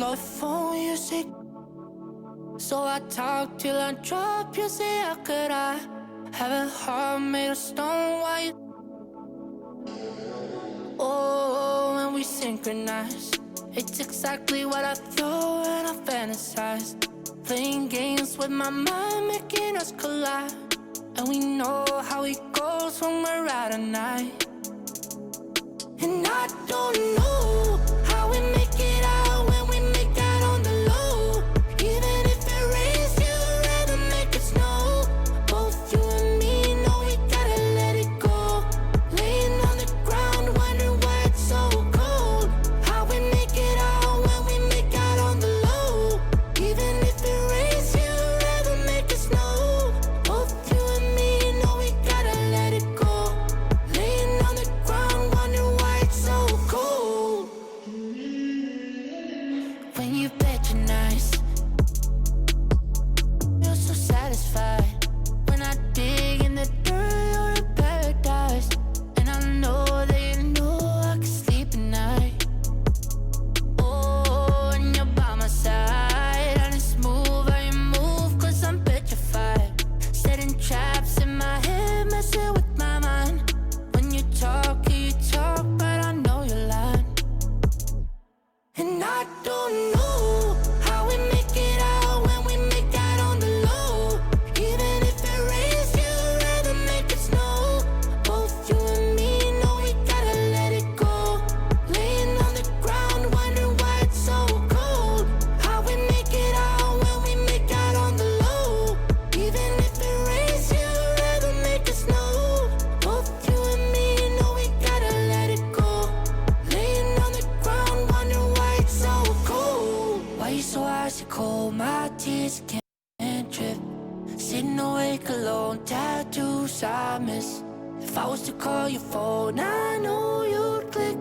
your phone, you say. So I talk till I drop, you say, how could I have a heart made of stone? Why you? Oh, when we synchronize, it's exactly what I thought and I fantasized. Playing games with my mind, making us collide. And we know how it goes when we're out at night. And I don't know how we make it out when we make out on the low. Even if it rains, you'd rather make it snow. Both you and me know we gotta let it go. Laying on the ground, wondering why it's so cold. How we make it out when we make out on the low. Even if it rains, you'd rather make it snow. Both you and me know we gotta let it go. Laying on the ground, wondering why it's so cold. When you patronize, you're so satisfied. When I dig in the dirt, you're in paradise. And I know that you know I can sleep at night. Oh, and you're by my side. And it's smooth how you move, 'cause I'm petrified. Setting traps in my head, messing with my mind. When you talk, but I know you're lying. And I don't know how we make it out when we make out on the low. Even if it rains, you'd rather make it snow. Both you and me know we gotta let it go. Laying on the ground, wondering why it's so cold. How we make it out when we make out on the low. Even if it rains, you'd rather make it snow. Both you and me know we gotta let it go. Laying on the ground, wondering why it's so cold. Why you so icy cold? My tears can't drip. Sitting awake alone, tattoos I miss. If I was to call your phone, I know you'd click.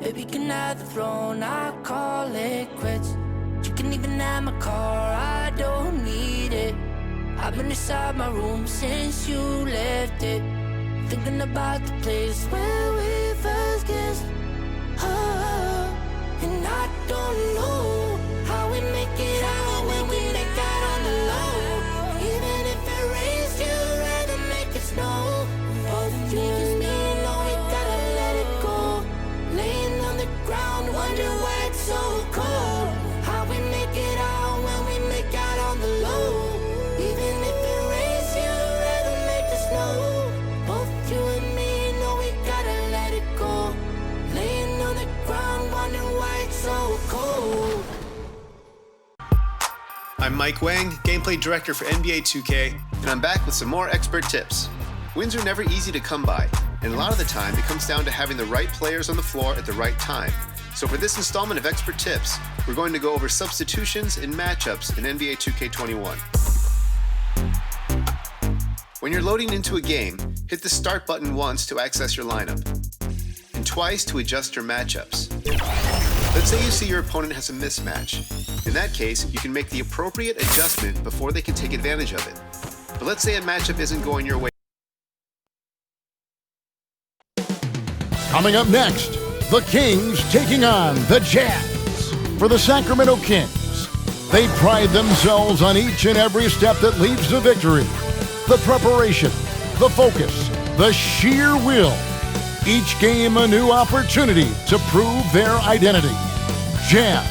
Baby, can I have the throne? I call it quits. You can even have my car, I don't need it. I've been inside my room since you left it. Thinking about the place where we first kissed. Oh, and I don't know how we make it out when we make out on the low. Even if it rains, you'd rather make it snow. Both you and me know we gotta let it go. Laying on the ground, wondering why it's so cold. How we make it out when we make out on the low. Even if it rains, you'd rather make it snow. Both you and me know we gotta let it go. Laying on the ground, wondering why it's so cold. I'm Mike Wang, Gameplay Director for NBA 2K, and I'm back with some more expert tips. Wins are never easy to come by, and a lot of the time it comes down to having the right players on the floor at the right time. So for this installment of Expert Tips, we're going to go over substitutions and matchups in NBA 2K21. When you're loading into a game, hit the Start button once to access your lineup, and twice to adjust your matchups. Let's say you see your opponent has a mismatch. In that case, you can make the appropriate adjustment before they can take advantage of it. But let's say a matchup isn't going your way. Coming up next, the Kings taking on the Jazz. For the Sacramento Kings, they pride themselves on each and every step that leads to victory. The preparation, the focus, the sheer will. Each game a new opportunity to prove their identity. Jazz,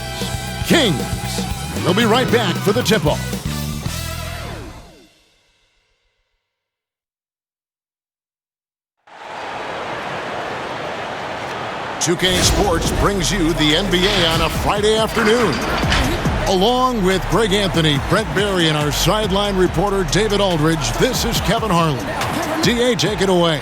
Kings. We'll be right back for the tip-off. 2K Sports brings you the NBA on a Friday afternoon. Along with Greg Anthony, Brent Barry, and our sideline reporter David Aldridge, this is Kevin Harlan. DA, take it away.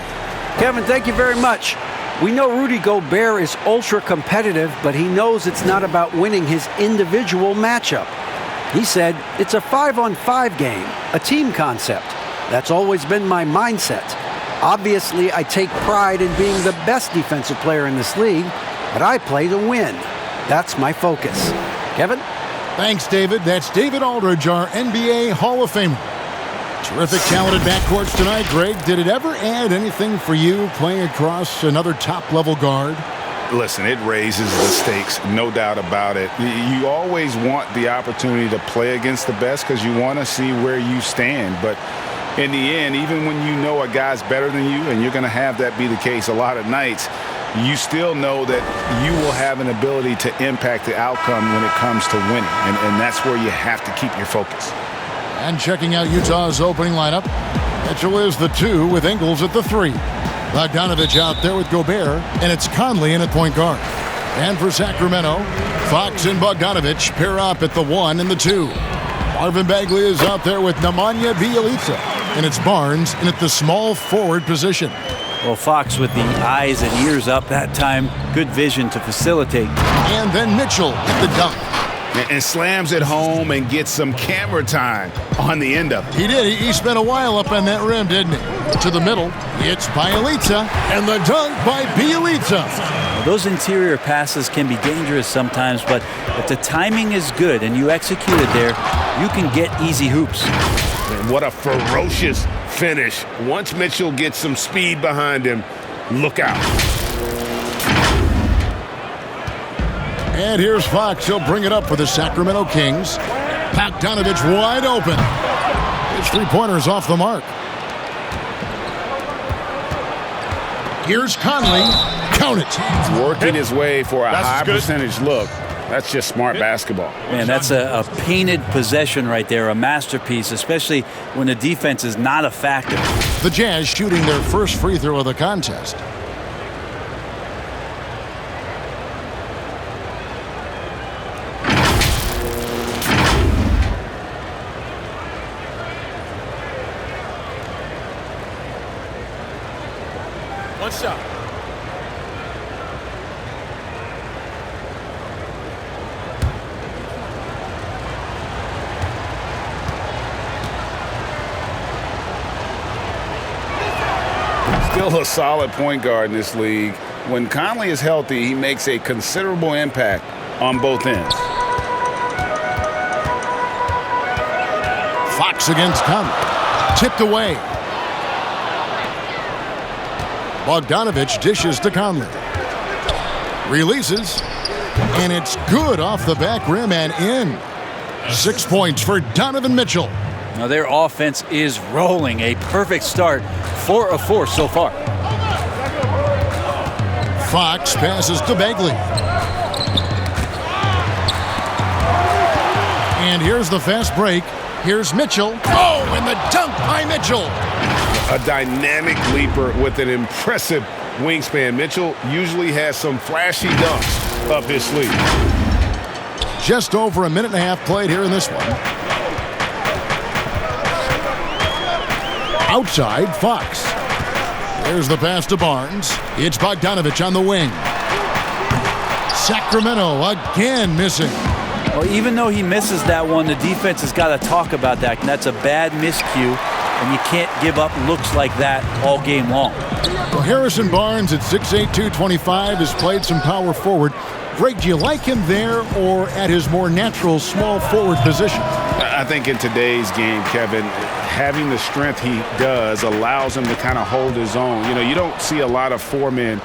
Kevin, thank you very much. We know Rudy Gobert is ultra-competitive, but he knows it's not about winning his individual matchup. He said, it's a 5-on-5 game, a team concept. That's always been my mindset. Obviously, I take pride in being the best defensive player in this league, but I play to win. That's my focus. Kevin? Thanks, David. That's David Aldridge, our NBA Hall of Famer. Terrific talented backcourts tonight, Greg. Did it ever add anything for you playing across another top-level guard? Listen, it raises the stakes, no doubt about it. You always want the opportunity to play against the best because you want to see where you stand. But in the end, even when you know a guy's better than you, and you're going to have that be the case a lot of nights, you still know that you will have an ability to impact the outcome when it comes to winning. And that's where you have to keep your focus. And checking out Utah's opening lineup, Mitchell is the 2 with Ingles at the 3. Bogdanovich out there with Gobert, and it's Conley in at point guard. And for Sacramento, Fox and Bogdanovich pair up at the 1 and the 2. Marvin Bagley is out there with Nemanja Bjelica, and it's Barnes in at the small forward position. Well, Fox with the eyes and ears up that time. Good vision to facilitate. And then Mitchell at the dunk. And slams it home and gets some camera time on the end of it. He did. He spent a while up on that rim, didn't he? To the middle, it's Bjelica, and the dunk by Bjelica. Well, those interior passes can be dangerous sometimes, but if the timing is good and you execute it there, you can get easy hoops. What a ferocious finish. Once Mitchell gets some speed behind him, look out. And here's Fox. He'll bring it up for the Sacramento Kings. Bogdanovich wide open. His three-pointer's off the mark. Here's Conley. Count it. Working his way for a high percentage look. That's just smart basketball. Man, that's a painted possession right there, a masterpiece, especially when the defense is not a factor. The Jazz shooting their first free throw of the contest. One shot. Still a solid point guard in this league. When Conley is healthy, he makes a considerable impact on both ends. Fox against Conley. Tipped away. Bogdanovich dishes to Conley. Releases. And it's good off the back rim and in. 6 points for Donovan Mitchell. Now their offense is rolling. A perfect start. 4 of 4 so far. Fox passes to Bagley. And here's the fast break. Here's Mitchell. Oh, and the dunk by Mitchell. A dynamic leaper with an impressive wingspan. Mitchell usually has some flashy dunks up his sleeve. Just over a minute and a half played here in this one. Outside, Fox. There's the pass to Barnes. It's Bogdanovich on the wing. Sacramento again missing. Well, even though he misses that one, the defense has got to talk about that. And that's a bad miscue, and you can't give up looks like that all game long. Well, Harrison Barnes at 6'8", 225 has played some power forward. Greg, do you like him there or at his more natural small forward position? I think in today's game, Kevin, having the strength he does allows him to kind of hold his own. You know, you don't see a lot of four men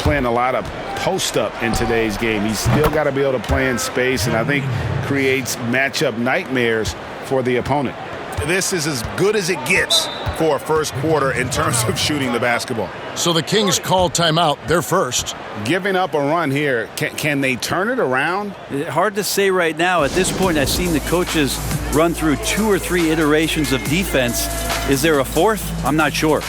playing a lot of post-up in today's game. He's still got to be able to play in space, and I think creates matchup nightmares for the opponent. This is as good as it gets for a first quarter in terms of shooting the basketball. So the Kings call timeout. They're first. Giving up a run here, can they turn it around? Hard to say right now. At this point, I've seen the coaches run through 2 or 3 iterations of defense. Is there a fourth? I'm not sure.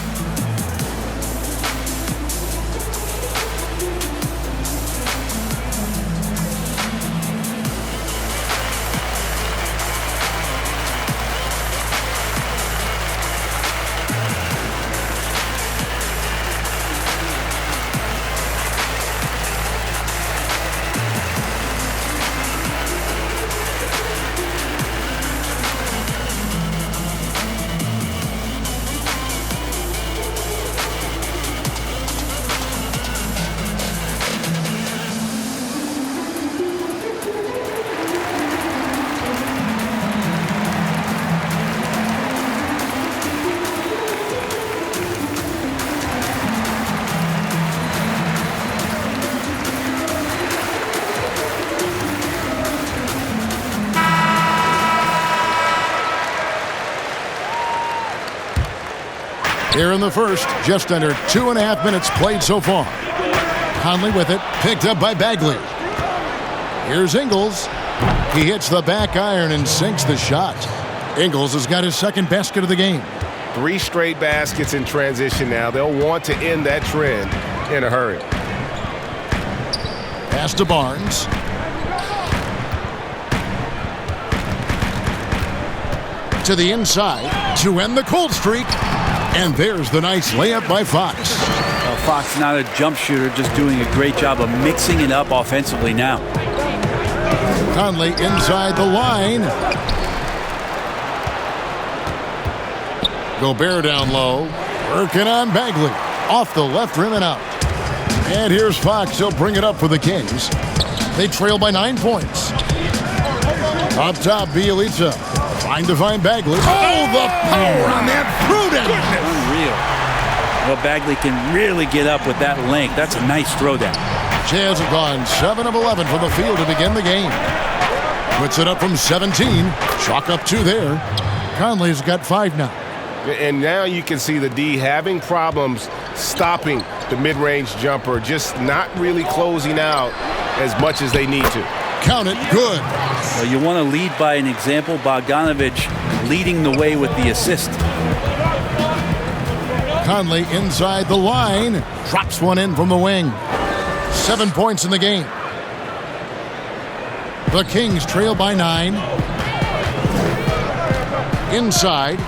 Here in the first, just under 2.5 minutes played so far. Conley with it, picked up by Bagley. Here's Ingles. He hits the back iron and sinks the shot. Ingles has got his second basket of the game. 3 straight baskets in transition now. They'll want to end that trend in a hurry. Pass to Barnes. To the inside to end the cold streak. And there's the nice layup by Fox. Well, Fox not a jump shooter, just doing a great job of mixing it up offensively now. Conley inside the line. Gobert down low. Working on Bagley. Off the left rim and out. And here's Fox. He'll bring it up for the Kings. They trail by 9 points. Up top, Bielitsa. Trying to find Bagley. Oh, the power on that throwdown. Unreal. Well, Bagley can really get up with that length. That's a nice throwdown. Jazz have gone 7 of 11 from the field to begin the game. Puts it up from 17. Chalk up 2 there. Conley's got 5 now. And now you can see the D having problems stopping the mid-range jumper, just not really closing out as much as they need to. Count it, good. Well, you want to lead by an example. Bogdanovich leading the way with the assist. Conley inside the line. Drops one in from the wing. 7 points in the game. The Kings trail by 9. Inside.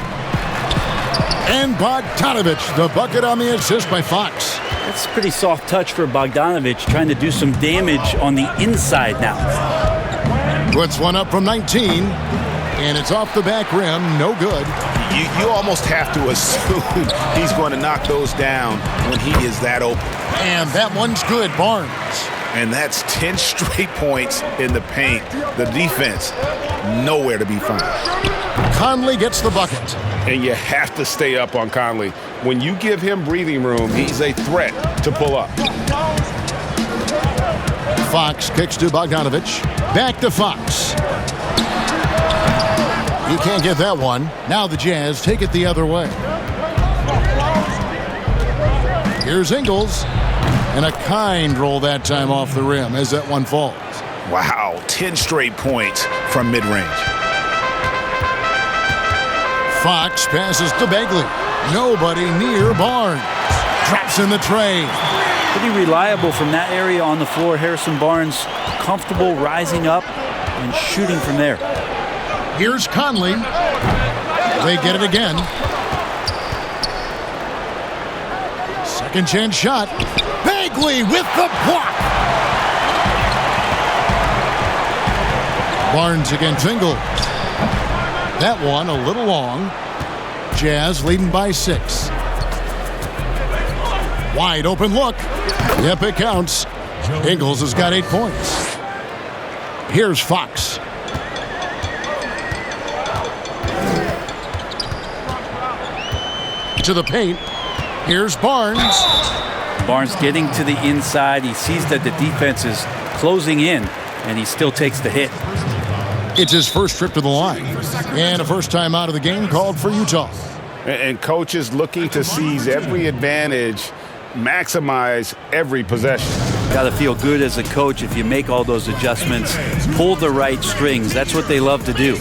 And Bogdanovich, the bucket on the assist by Fox. That's a pretty soft touch for Bogdanovich, trying to do some damage on the inside now. Puts one up from 19, and it's off the back rim, no good. You almost have to assume he's going to knock those down when he is that open. And that one's good, Barnes. And that's 10 straight points in the paint. The defense, nowhere to be found. Conley gets the bucket. And you have to stay up on Conley. When you give him breathing room, he's a threat to pull up. Fox kicks to Bogdanovich. Back to Fox. He can't get that one. Now the Jazz take it the other way. Here's Ingles. And a kind roll that time off the rim as that one falls. Wow, 10 straight points from mid-range. Fox passes to Bagley. Nobody near Barnes. Drops in the tray. Pretty reliable from that area on the floor. Harrison Barnes comfortable rising up and shooting from there. Here's Conley. They get it again. Second chance shot. Bagley with the block. Barnes against Ingles. That one a little long. Jazz leading by 6. Wide open look. Yep, it counts. Ingles has got 8 points. Here's Fox. To the paint. Here's Barnes. Barnes getting to the inside. He sees that the defense is closing in, and he still takes the hit. It's his first trip to the line. And a first time out of the game called for Utah. And coaches looking to seize every advantage, maximize every possession. Got to feel good as a coach if you make all those adjustments, pull the right strings. That's what they love to do.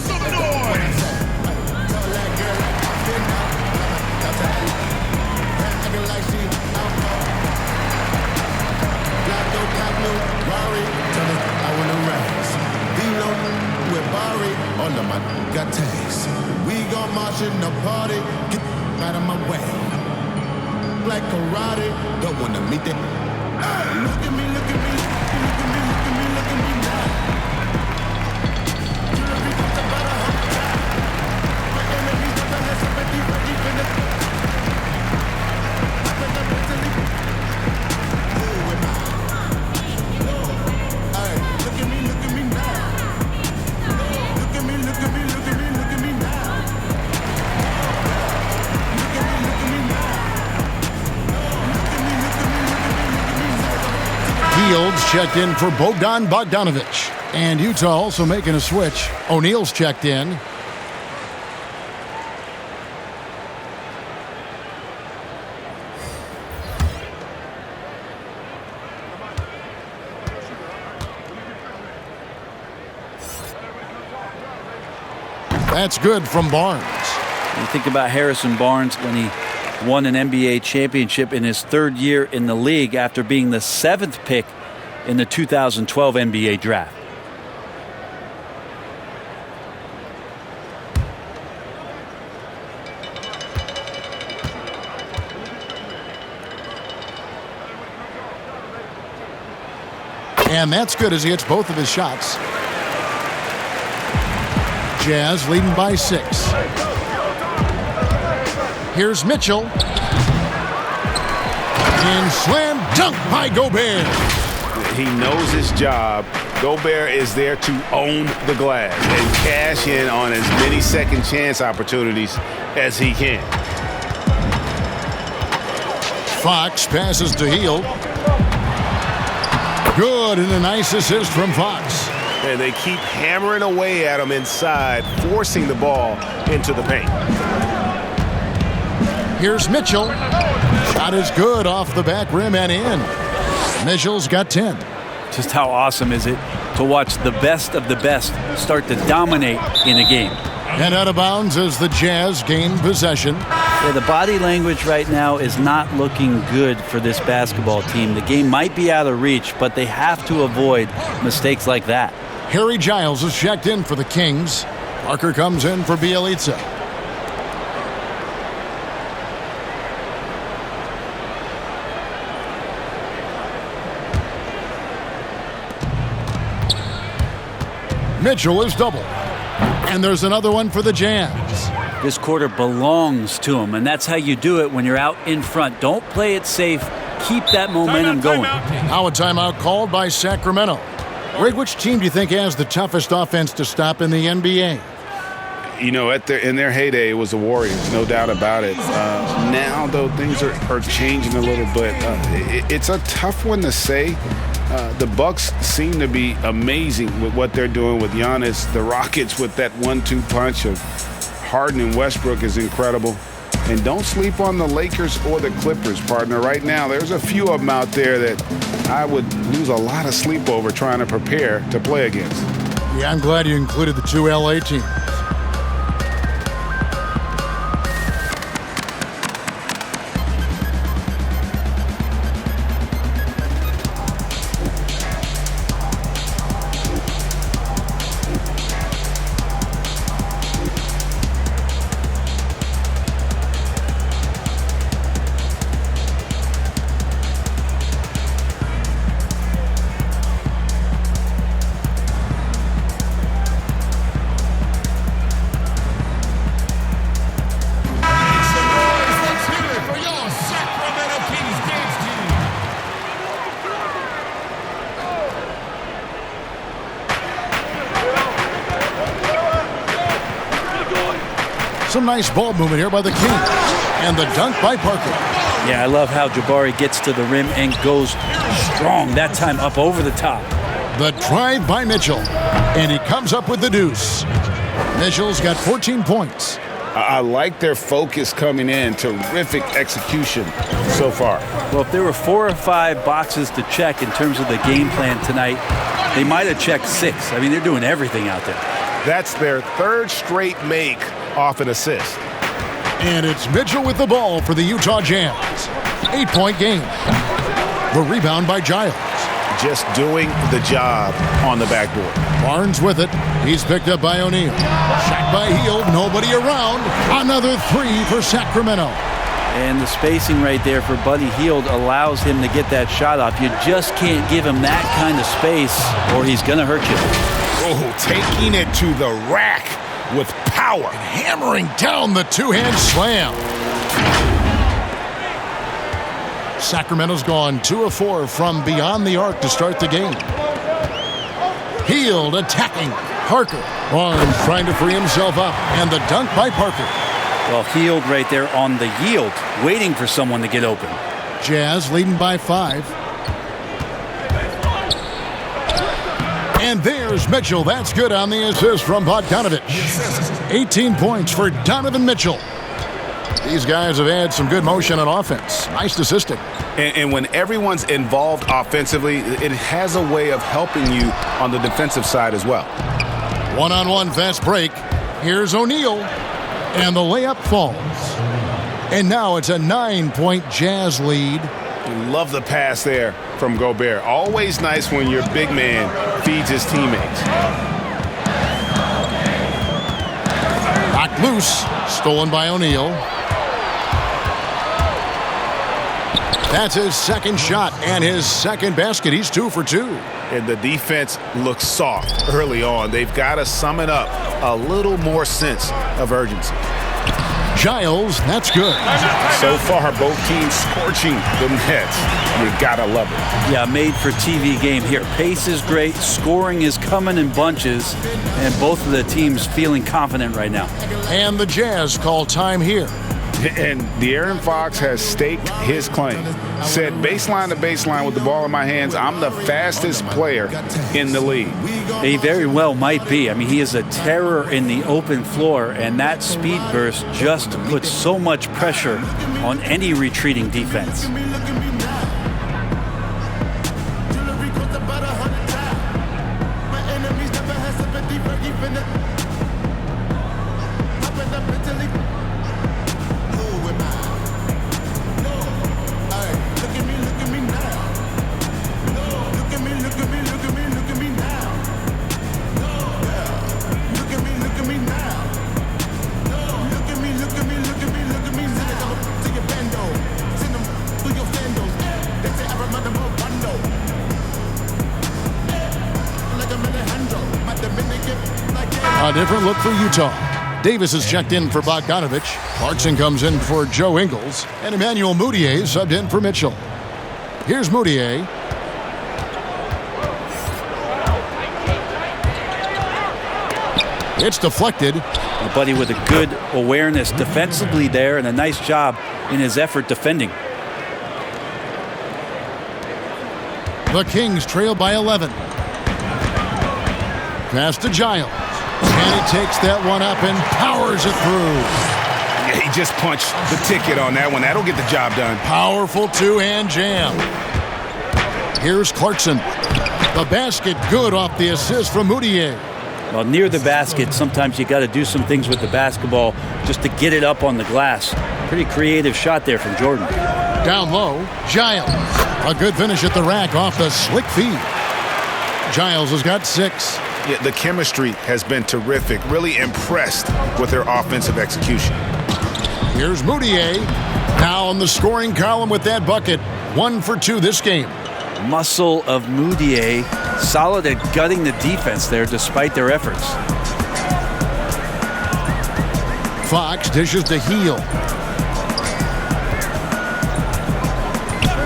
Checked in for Bogdanovich. And Utah also making a switch. O'Neal's checked in. That's good from Barnes. You think about Harrison Barnes when he won an NBA championship in his 3rd year in the league after being the 7th pick in the 2012 NBA draft. And that's good as he hits both of his shots. Jazz leading by 6. Here's Mitchell. And slam dunk by Gobert. He knows his job. Gobert is there to own the glass and cash in on as many second chance opportunities as he can. Fox passes to Hield. Good, and a nice assist from Fox. And they keep hammering away at him inside, forcing the ball into the paint. Here's Mitchell. Shot is good off the back rim and in. Mitchell's got 10. Just how awesome is it to watch the best of the best start to dominate in a game? And out of bounds as the Jazz gain possession. Yeah, the body language right now is not looking good for this basketball team. The game might be out of reach, but they have to avoid mistakes like that. Harry Giles is checked in for the Kings. Parker comes in for Bjelica. Mitchell is double. And there's another one for the Jazz. This quarter belongs to him, and that's how you do it when you're out in front. Don't play it safe. Keep that momentum going. Now a timeout called by Sacramento. Greg, which team do you think has the toughest offense to stop in the NBA? You know, in their heyday, it was the Warriors, no doubt about it. Now, though, things are changing a little bit. It's a tough one to say. The Bucks seem to be amazing with what they're doing with Giannis. The Rockets with that 1-2 punch of Harden and Westbrook is incredible. And don't sleep on the Lakers or the Clippers, partner. Right now, there's a few of them out there that I would lose a lot of sleep over trying to prepare to play against. Yeah, I'm glad you included the 2 LA teams. Some nice ball movement here by the Kings. And the dunk by Parker. Yeah, I love how Jabari gets to the rim and goes strong, that time up over the top. The drive by Mitchell. And he comes up with the deuce. Mitchell's got 14 points. I like their focus coming in. Terrific execution so far. Well, if there were 4 or 5 boxes to check in terms of the game plan tonight, they might have checked 6. I mean, they're doing everything out there. That's their 3rd straight make off an assist. And it's Mitchell with the ball for the Utah Jazz. 8-point game. The rebound by Giles. Just doing the job on the backboard. Barnes with it. He's picked up by O'Neal. Shot by Hield. Nobody around. Another 3 for Sacramento. And the spacing right there for Buddy Hield allows him to get that shot off. You just can't give him that kind of space or he's going to hurt you. Oh, taking it to the rack with power. Hammering down the 2-hand slam. Sacramento's gone 2 of 4 from beyond the arc to start the game. Hield attacking. Parker. Barnes trying to free himself up. And the dunk by Parker. Well, Hield right there on the yield, waiting for someone to get open. Jazz leading by 5. And there's Mitchell. That's good on the assist from Bogdanovich. 18 points for Donovan Mitchell. These guys have had some good motion on offense. Nice assisting. And when everyone's involved offensively, it has a way of helping you on the defensive side as well. 1-on-1 fast break. Here's O'Neal, and the layup falls. And now it's a 9-point Jazz lead. Love the pass there from Gobert. Always nice when your big man feeds his teammates. Knocked loose, stolen by O'Neal. That's his second shot and his second basket. He's 2 for 2. And the defense looks soft early on. They've got to sum it up. A little more sense of urgency. Giles, that's good. So far, both teams scorching the Nets. You gotta love it. Yeah, made for TV game here. Pace is great. Scoring is coming in bunches. And both of the teams feeling confident right now. And the Jazz call time here. And De'Aaron Fox has staked his claim. Said baseline to baseline with the ball in my hands, I'm the fastest player in the league. He very well might be. I mean, he is a terror in the open floor, and that speed burst just puts so much pressure on any retreating defense. A different look for Utah. Davis is checked in for Bogdanovich. Clarkson comes in for Joe Ingles. And Emmanuel Mudiay subbed in for Mitchell. Here's Mudiay. It's deflected. A buddy with a good awareness defensively there and a nice job in his effort defending. The Kings trail by 11. Pass to Giles. And he takes that one up and powers it through. Yeah, he just punched the ticket on that one. That'll get the job done. Powerful two-hand jam. Here's Clarkson. The basket good off the assist from Mudiay. Well, near the basket, sometimes you got to do some things with the basketball just to get it up on the glass. Pretty creative shot there from Jordan. Down low, Giles. A good finish at the rack off the slick feed. Giles has got 6. Yeah, the chemistry has been terrific. Really impressed with their offensive execution. Here's Mudiay. Now on the scoring column with that bucket. 1 for 2 this game. Muscle of Mudiay. Solid at gutting the defense there despite their efforts. Fox dishes to Heel.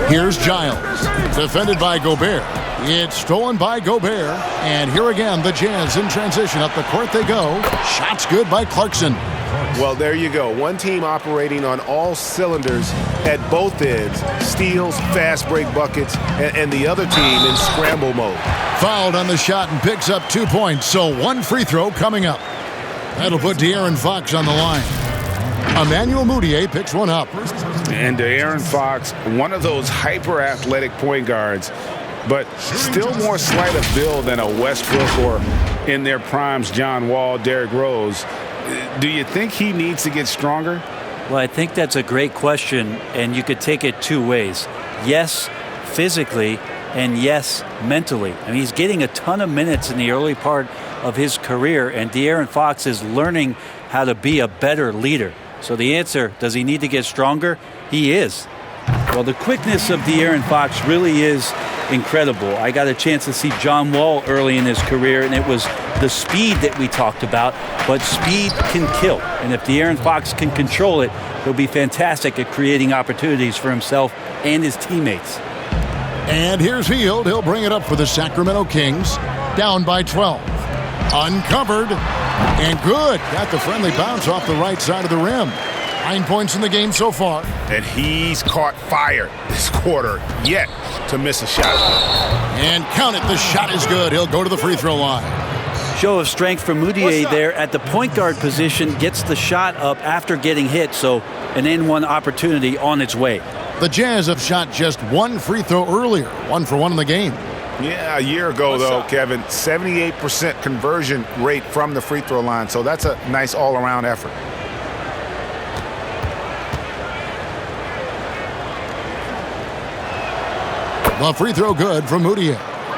Here's Giles. Defended by Gobert. It's stolen by Gobert. And here again, the Jazz in transition. Up the court they go. Shots good by Clarkson. Well, there you go. One team operating on all cylinders at both ends. Steals, fast break buckets, and the other team in scramble mode. Fouled on the shot and picks up 2 points. So 1 free throw coming up. That'll put De'Aaron Fox on the line. Emmanuel Mudiay picks one up. And De'Aaron Fox, one of those hyper-athletic point guards, but still more slight of build than a Westbrook or in their primes John Wall, Derrick Rose. Do you think he needs to get stronger? Well, I think that's a great question, and you could take it 2 ways. Yes, physically, and yes, mentally. I mean, he's getting a ton of minutes in the early part of his career, and De'Aaron Fox is learning how to be a better leader. So the answer, does he need to get stronger? He is. Well, the quickness of De'Aaron Fox really is incredible. I got a chance to see John Wall early in his career, and it was the speed that we talked about, but speed can kill. And if De'Aaron Fox can control it, he'll be fantastic at creating opportunities for himself and his teammates. And here's Hield. He'll bring it up for the Sacramento Kings. Down by 12. Uncovered. And good. Got the friendly bounce off the right side of the rim. 9 points in the game so far. And he's caught fire this quarter yet to miss a shot. And count it. The shot is good. He'll go to the free throw line. Show of strength from Mudiay there at the point guard position. Gets the shot up after getting hit. So an N1 opportunity on its way. The Jazz have shot just 1 free throw earlier. 1 for 1 in the game. Yeah, a year ago, though, Kevin, 78% conversion rate from the free throw line. So that's a nice all-around effort. The free throw good from Moutier.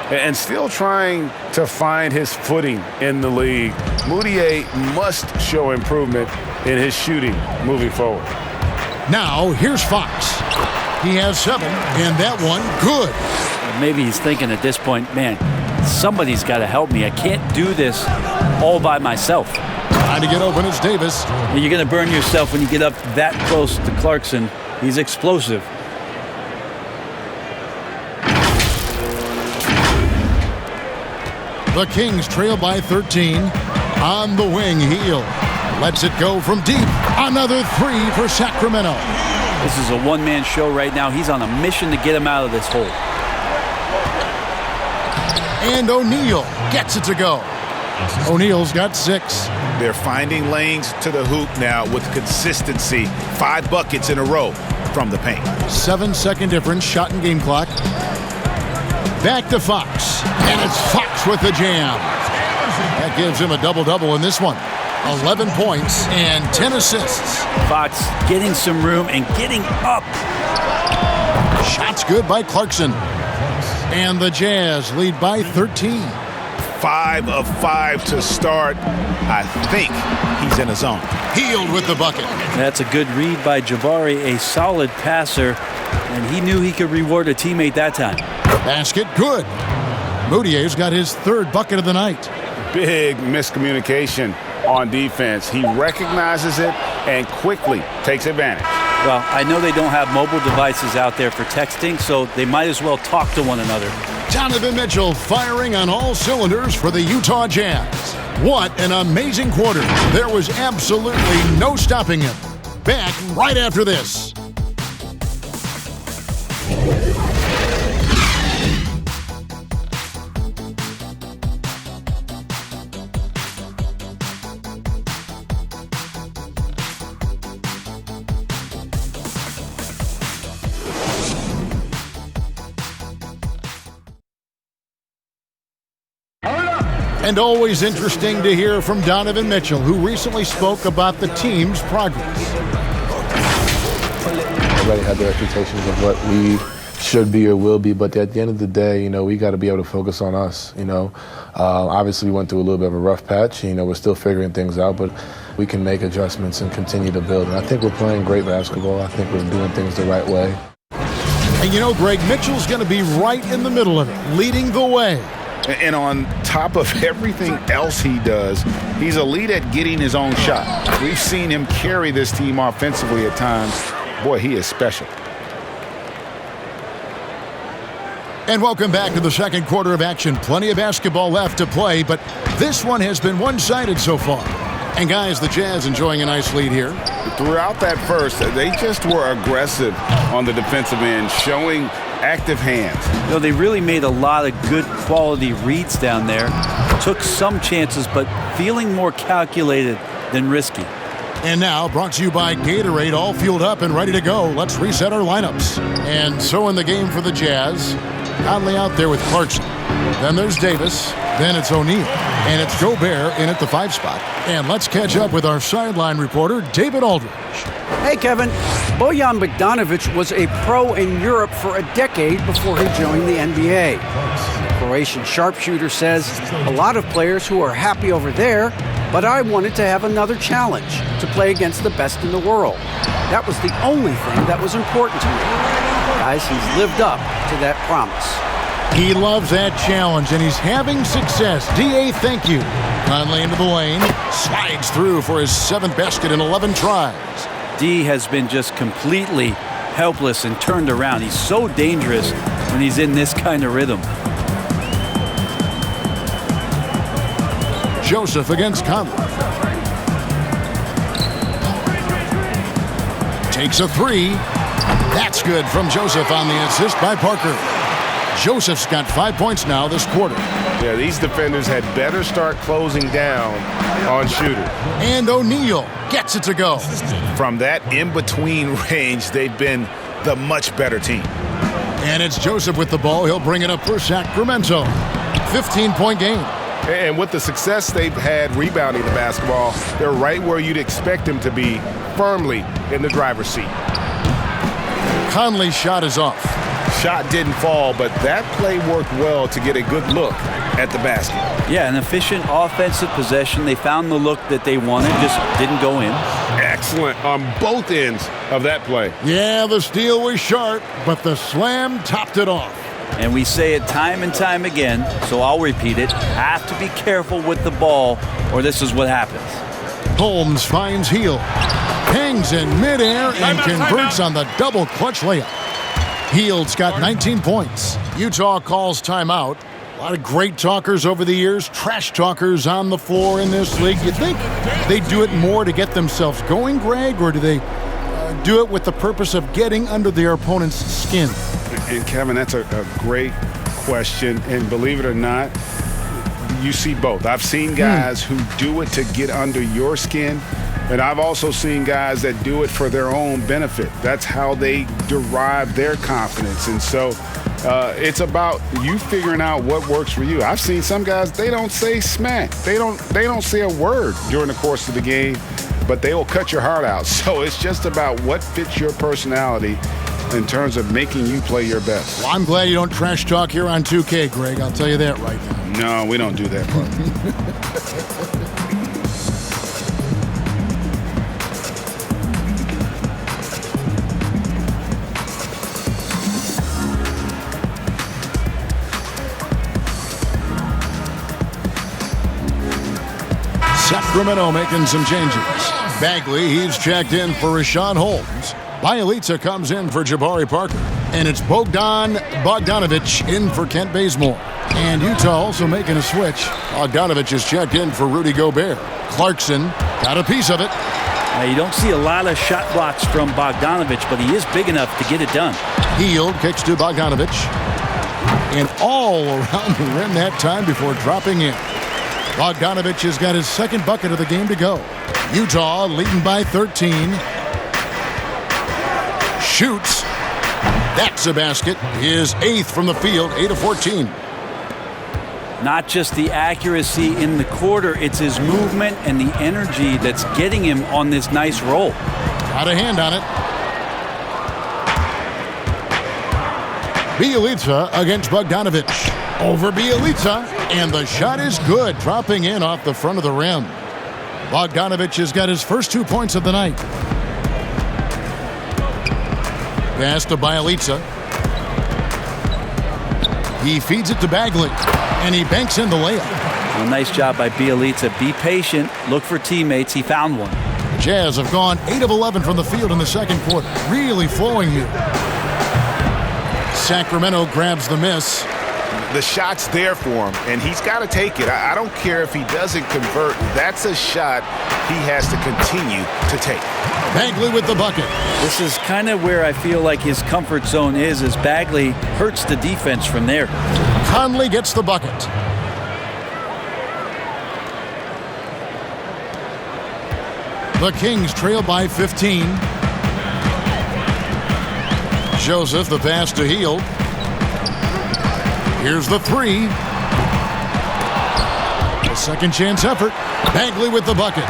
And still trying to find his footing in the league. Moutier must show improvement in his shooting moving forward. Now, here's Fox. He has 7, and that one good. Maybe he's thinking at this point, man, somebody's got to help me. I can't do this all by myself. Trying to get open is Davis. You're going to burn yourself when you get up that close to Clarkson. He's explosive. The Kings trail by 13. On the wing, Heel lets it go from deep. Another 3 for Sacramento. This is a one-man show right now. He's on a mission to get him out of this hole. And O'Neal gets it to go. O'Neal's got 6. They're finding lanes to the hoop now with consistency. 5 buckets in a row from the paint. 7-second difference, shot and game clock. Back to Fox. And it's Fox with the jam. That gives him a double-double in this one. 11 points and 10 assists. Fox getting some room and getting up. Shots good by Clarkson. And the Jazz lead by 13. 5 of 5 to start. I think he's in a zone. Healed with the bucket. That's a good read by Jabari, a solid passer, and he knew he could reward a teammate that time. Basket good. Moutier's got his 3rd bucket of the night. Big miscommunication on defense. He recognizes it and quickly takes advantage. Well, I know they don't have mobile devices out there for texting, so they might as well talk to one another. Donovan Mitchell firing on all cylinders for the Utah Jazz. What an amazing quarter. There was absolutely no stopping him. Back right after this. And always interesting to hear from Donovan Mitchell, who recently spoke about the team's progress. Everybody had their expectations of what we should be or will be, but at the end of the day, we got to be able to focus on us. Obviously we went through a little bit of a rough patch. We're still figuring things out, but we can make adjustments and continue to build. And I think we're playing great basketball. I think we're doing things the right way. And Greg, Mitchell's going to be right in the middle of it, leading the way. And on top of everything else he does, he's elite at getting his own shot. We've seen him carry this team offensively at times. Boy, he is special. And welcome back to the second quarter of action. Plenty of basketball left to play, but this one has been one-sided so far. And guys, the Jazz enjoying a nice lead here. Throughout that first, they just were aggressive on the defensive end, showing active hands. They really made a lot of good quality reads down there. Took some chances, but feeling more calculated than risky. And now, brought to you by Gatorade, all fueled up and ready to go. Let's reset our lineups. And so in the game for the Jazz, Conley out there with Clarkson. Then there's Davis. Then it's O'Neal. And it's Gobert in at the 5 spot. And let's catch up with our sideline reporter, David Aldridge. Hey, Kevin. Bojan Bogdanovic was a pro in Europe for a decade before he joined the NBA. The Croatian sharpshooter says, a lot of players who are happy over there, but I wanted to have another challenge, to play against the best in the world. That was the only thing that was important to me. Guys, he's lived up to that promise. He loves that challenge, and he's having success. D.A., thank you. Conley into the lane, slides through for his 7th basket in 11 tries. D has been just completely helpless and turned around. He's so dangerous when he's in this kind of rhythm. Joseph against Conley. Takes a 3. That's good from Joseph on the assist by Parker. Joseph's got 5 points now this quarter. Yeah, these defenders had better start closing down on shooters. And O'Neal gets it to go. From that in-between range, they've been the much better team. And it's Joseph with the ball. He'll bring it up for Sacramento. 15-point game. And with the success they've had rebounding the basketball, they're right where you'd expect them to be, firmly in the driver's seat. Conley's shot is off. Shot didn't fall, but that play worked well to get a good look at the basket. Yeah, an efficient offensive possession. They found the look that they wanted, just didn't go in. Excellent on both ends of that play. Yeah, the steal was sharp, but the slam topped it off. And we say it time and time again, so I'll repeat it. Have to be careful with the ball, or this is what happens. Holmes finds Hield. Hangs in midair and converts on the double clutch layup. Hield's got 19 points. Utah calls timeout. A lot of great talkers over the years, trash talkers on the floor in this league. You think they do it more to get themselves going, Greg, or do they do it with the purpose of getting under their opponent's skin? And Kevin, that's a great question. And believe it or not, you see both. I've seen guys who do it to get under your skin, and I've also seen guys that do it for their own benefit. That's how they derive their confidence. And so it's about you figuring out what works for you. I've seen some guys, they don't say smack. They don't say a word during the course of the game, but they will cut your heart out. So it's just about what fits your personality in terms of making you play your best. Well, I'm glad you don't trash talk here on 2K, Greg. I'll tell you that right now. No, we don't do that part. Sacramento making some changes. Bagley, he's checked in for Rashawn Holmes. Bielitsa comes in for Jabari Parker. And it's Bogdanovich in for Kent Bazemore. And Utah also making a switch. Bogdanovich is checked in for Rudy Gobert. Clarkson got a piece of it. Now, you don't see a lot of shot blocks from Bogdanovich, but he is big enough to get it done. Hield kicks to Bogdanovich. And all around the rim that time before dropping in. Bogdanovich has got his second bucket of the game to go. Utah leading by 13. Shoots. That's a basket. His eighth from the field, 8 of 14. Not just the accuracy in the quarter, it's his movement and the energy that's getting him on this nice roll. Got a hand on it. Bielitsa against Bogdanovich. Over Bielitsa, and the shot is good, dropping in off the front of the rim. Bogdanovich has got his first 2 points of the night. Pass to Bielitsa. He feeds it to Bagley, and he banks in the layup. Well, nice job by Bielitsa. Be patient, look for teammates. He found one. The Jazz have gone 8 of 11 from the field in the second quarter. Really flowing here. Sacramento grabs the miss. The shot's there for him, and he's got to take it. I don't care if he doesn't convert. That's a shot he has to continue to take. Bagley with the bucket. This is kind of where I feel like his comfort zone is, as Bagley hurts the defense from there. Conley gets the bucket. The Kings trail by 15. Joseph, the pass to Hield. Here's the three. A second chance effort. Bagley with the bucket.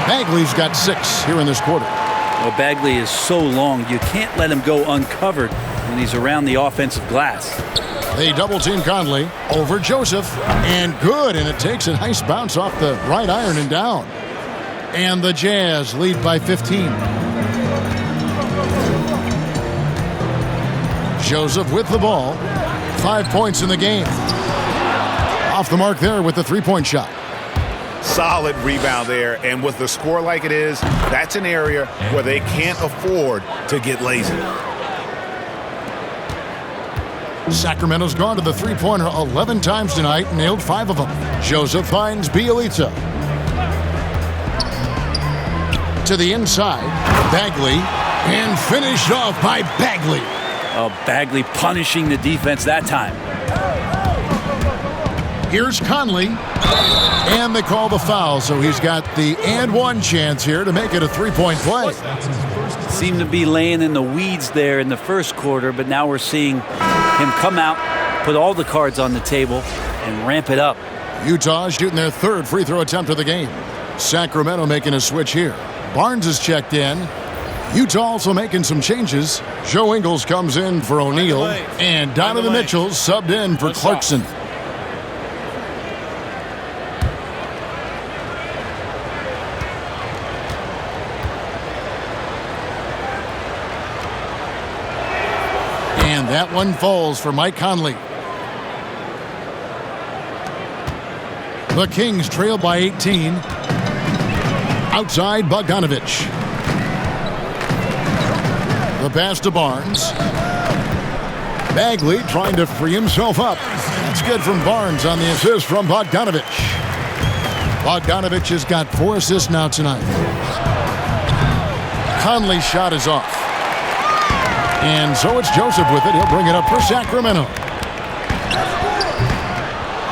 Bagley's got 6 here in this quarter. Well, Bagley is so long, you can't let him go uncovered when he's around the offensive glass. They double team Conley over Joseph. And good, and it takes a nice bounce off the right iron and down. And the Jazz lead by 15. Joseph with the ball. 5 points in the game. Off the mark there with the three-point shot. Solid rebound there, and with the score like it is, that's an area where they can't afford to get lazy. Sacramento's gone to the three-pointer 11 times tonight, nailed 5 of them. Joseph finds Bielitsa. To the inside, Bagley, and finished off by Bagley. Oh, Bagley punishing the defense that time. Here's Conley. And they call the foul, so he's got the and one chance here to make it a three-point play. Seemed to be laying in the weeds there in the first quarter, but now we're seeing him come out, put all the cards on the table, and ramp it up. Utah shooting their third free throw attempt of the game. Sacramento making a switch here. Barnes is checked in. Utah also making some changes. Joe Ingles comes in for O'Neal, and Donovan Mitchell subbed in for Clarkson. And that one falls for Mike Conley. The Kings trail by 18. Outside, Bogdanovich. The pass to Barnes. Bagley trying to free himself up. That's good from Barnes on the assist from Bogdanovich. Bogdanovich has got 4 assists now tonight. Conley's shot is off. And so it's Joseph with it. He'll bring it up for Sacramento.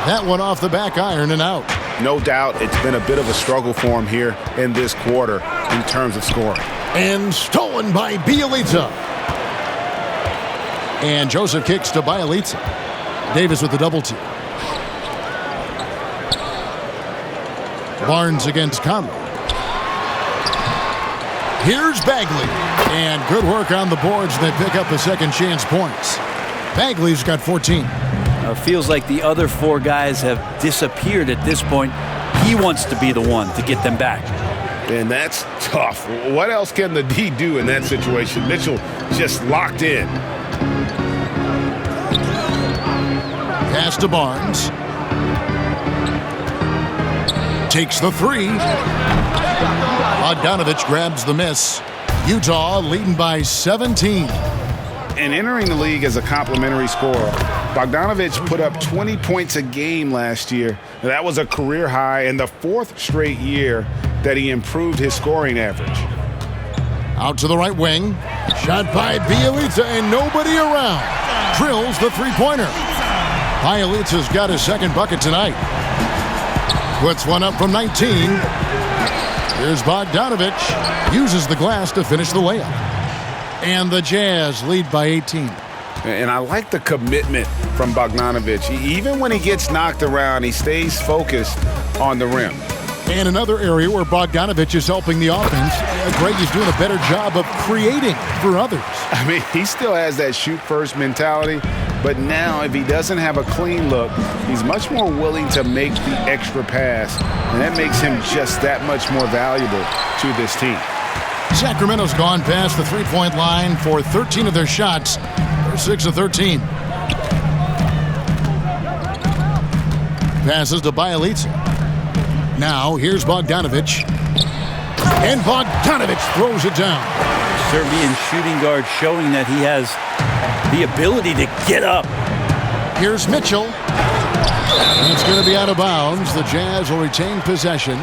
That one off the back iron and out. No doubt it's been a bit of a struggle for him here in this quarter in terms of scoring. And stolen by Bielitsa. And Joseph kicks to Bielitsa. Davis with the double team. Barnes against Conley. Here's Bagley. And good work on the boards. They pick up the second chance points. Bagley's got 14. Feels like the other 4 guys have disappeared at this point. He wants to be the one to get them back. And that's tough. What else can the D do in that situation? Mitchell just locked in. Pass to Barnes. Takes the 3. Bogdanovich grabs the miss. Utah leading by 17. And entering the league as a complimentary scorer, Bogdanovich put up 20 points a game last year. That was a career high and the 4th straight year that he improved his scoring average. Out to the right wing. Shot by Bielitsa and nobody around. Drills the three-pointer. Bielitsa's got his second bucket tonight. Puts one up from 19. Here's Bogdanovich. Uses the glass to finish the layup. And the Jazz lead by 18. And I like the commitment from Bogdanovich. Even when he gets knocked around, he stays focused on the rim. And another area where Bogdanovich is helping the offense. Greg is doing a better job of creating for others. I mean, he still has that shoot-first mentality, but now if he doesn't have a clean look, he's much more willing to make the extra pass, and that makes him just that much more valuable to this team. Sacramento's gone past the three-point line for 13 of their shots. They're 6 of 13. Passes to Bielitsa. Now, here's Bogdanovich. And Bogdanovich throws it down. Serbian shooting guard showing that he has the ability to get up. Here's Mitchell. And it's going to be out of bounds. The Jazz will retain possession.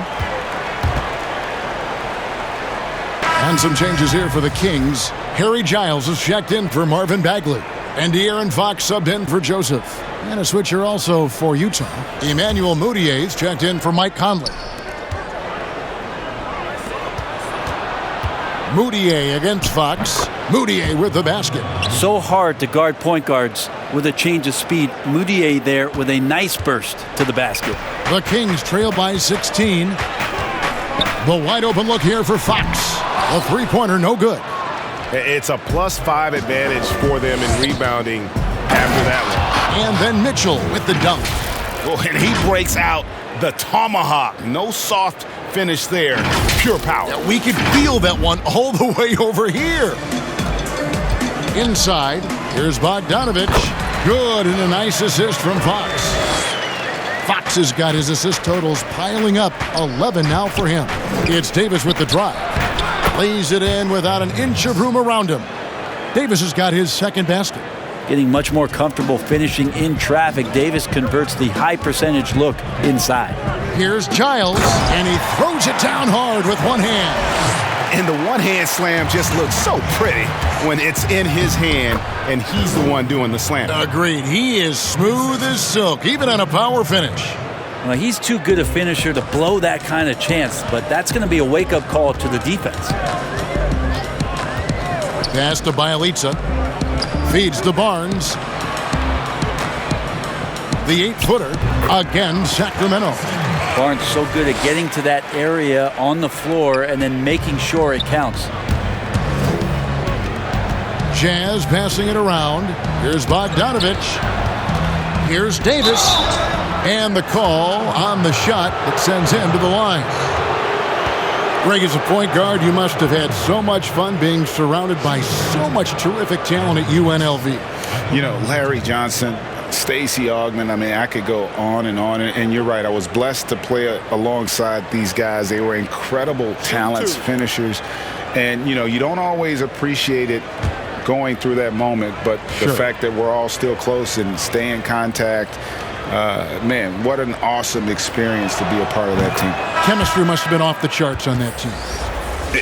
And some changes here for the Kings. Harry Giles is checked in for Marvin Bagley. And De'Aaron Fox subbed in for Joseph. And a switcher also for Utah. Emmanuel Mudiay's checked in for Mike Conley. Mudiay against Fox. Mudiay with the basket. So hard to guard point guards with a change of speed. Mudiay there with a nice burst to the basket. The Kings trail by 16. The wide open look here for Fox. A three-pointer, no good. It's a +5 advantage for them in rebounding after that one. And then Mitchell with the dunk. Oh, and he breaks out the tomahawk. No soft finish there. Pure power. Yeah, we could feel that one all the way over here. Inside, here's Bogdanovich. Good, and a nice assist from Fox. Fox has got his assist totals piling up. 11 now for him. It's Davis with the drive. Lays it in without an inch of room around him. Davis has got his second basket. Getting much more comfortable finishing in traffic. Davis converts the high percentage look inside. Here's Giles, and he throws it down hard with one hand. And the one-hand slam just looks so pretty when it's in his hand and he's the one doing the slam. Agreed. He is smooth as silk, even on a power finish. Well, he's too good a finisher to blow that kind of chance, but that's going to be a wake-up call to the defense. Pass to Bialica. Feeds to Barnes. The 8-footer again, Sacramento. Barnes so good at getting to that area on the floor and then making sure it counts. Jazz passing it around. Here's Bogdanovich. Here's Davis. And the call on the shot that sends him to the line. Greg, as a point guard, you must have had so much fun being surrounded by so much terrific talent at UNLV. You know, Larry Johnson, Stacey Augmon, I mean, I could go on. And you're right, I was blessed to play alongside these guys. They were incredible talents, finishers. And, you know, you don't always appreciate it going through that moment, but the fact that we're all still close and stay in contact, man, what an awesome experience to be a part of that team. Chemistry must have been off the charts on that team.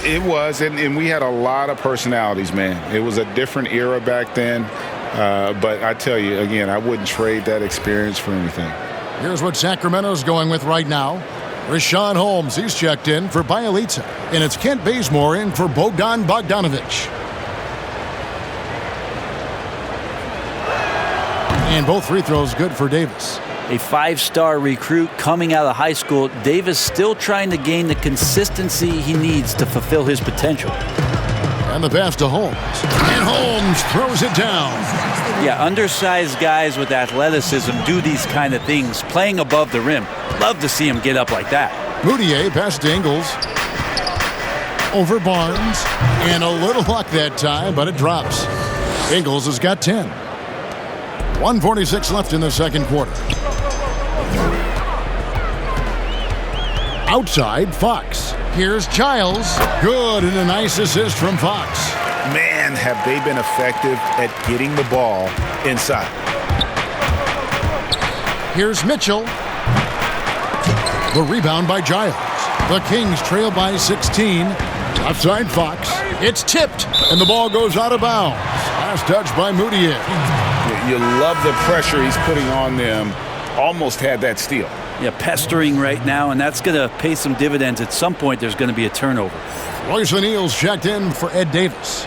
It was, and we had a lot of personalities, man. It was a different era back then. But I tell you, again, I wouldn't trade that experience for anything. Here's what Sacramento's going with right now. Rashawn Holmes, he's checked in for Bialica. And it's Kent Bazemore in for Bogdanovich. And both free throws good for Davis. A 5-star recruit coming out of high school, Davis still trying to gain the consistency he needs to fulfill his potential. And the pass to Holmes. And Holmes throws it down. Yeah, undersized guys with athleticism do these kind of things, playing above the rim. Love to see him get up like that. Moutier pass to Ingles. Over Barnes. And a little luck that time, but it drops. Ingles has got 10. 1:46 left in the second quarter. Outside, Fox. Here's Giles. Good, and a nice assist from Fox. Man, have they been effective at getting the ball inside. Here's Mitchell. The rebound by Giles. The Kings trail by 16. Outside, Fox. It's tipped, and the ball goes out of bounds. Last touch by Moutier. You love the pressure he's putting on them. Almost had that steal. Yeah, pestering right now, and that's going to pay some dividends. At some point, there's going to be a turnover. Royce O'Neal's checked in for Ed Davis.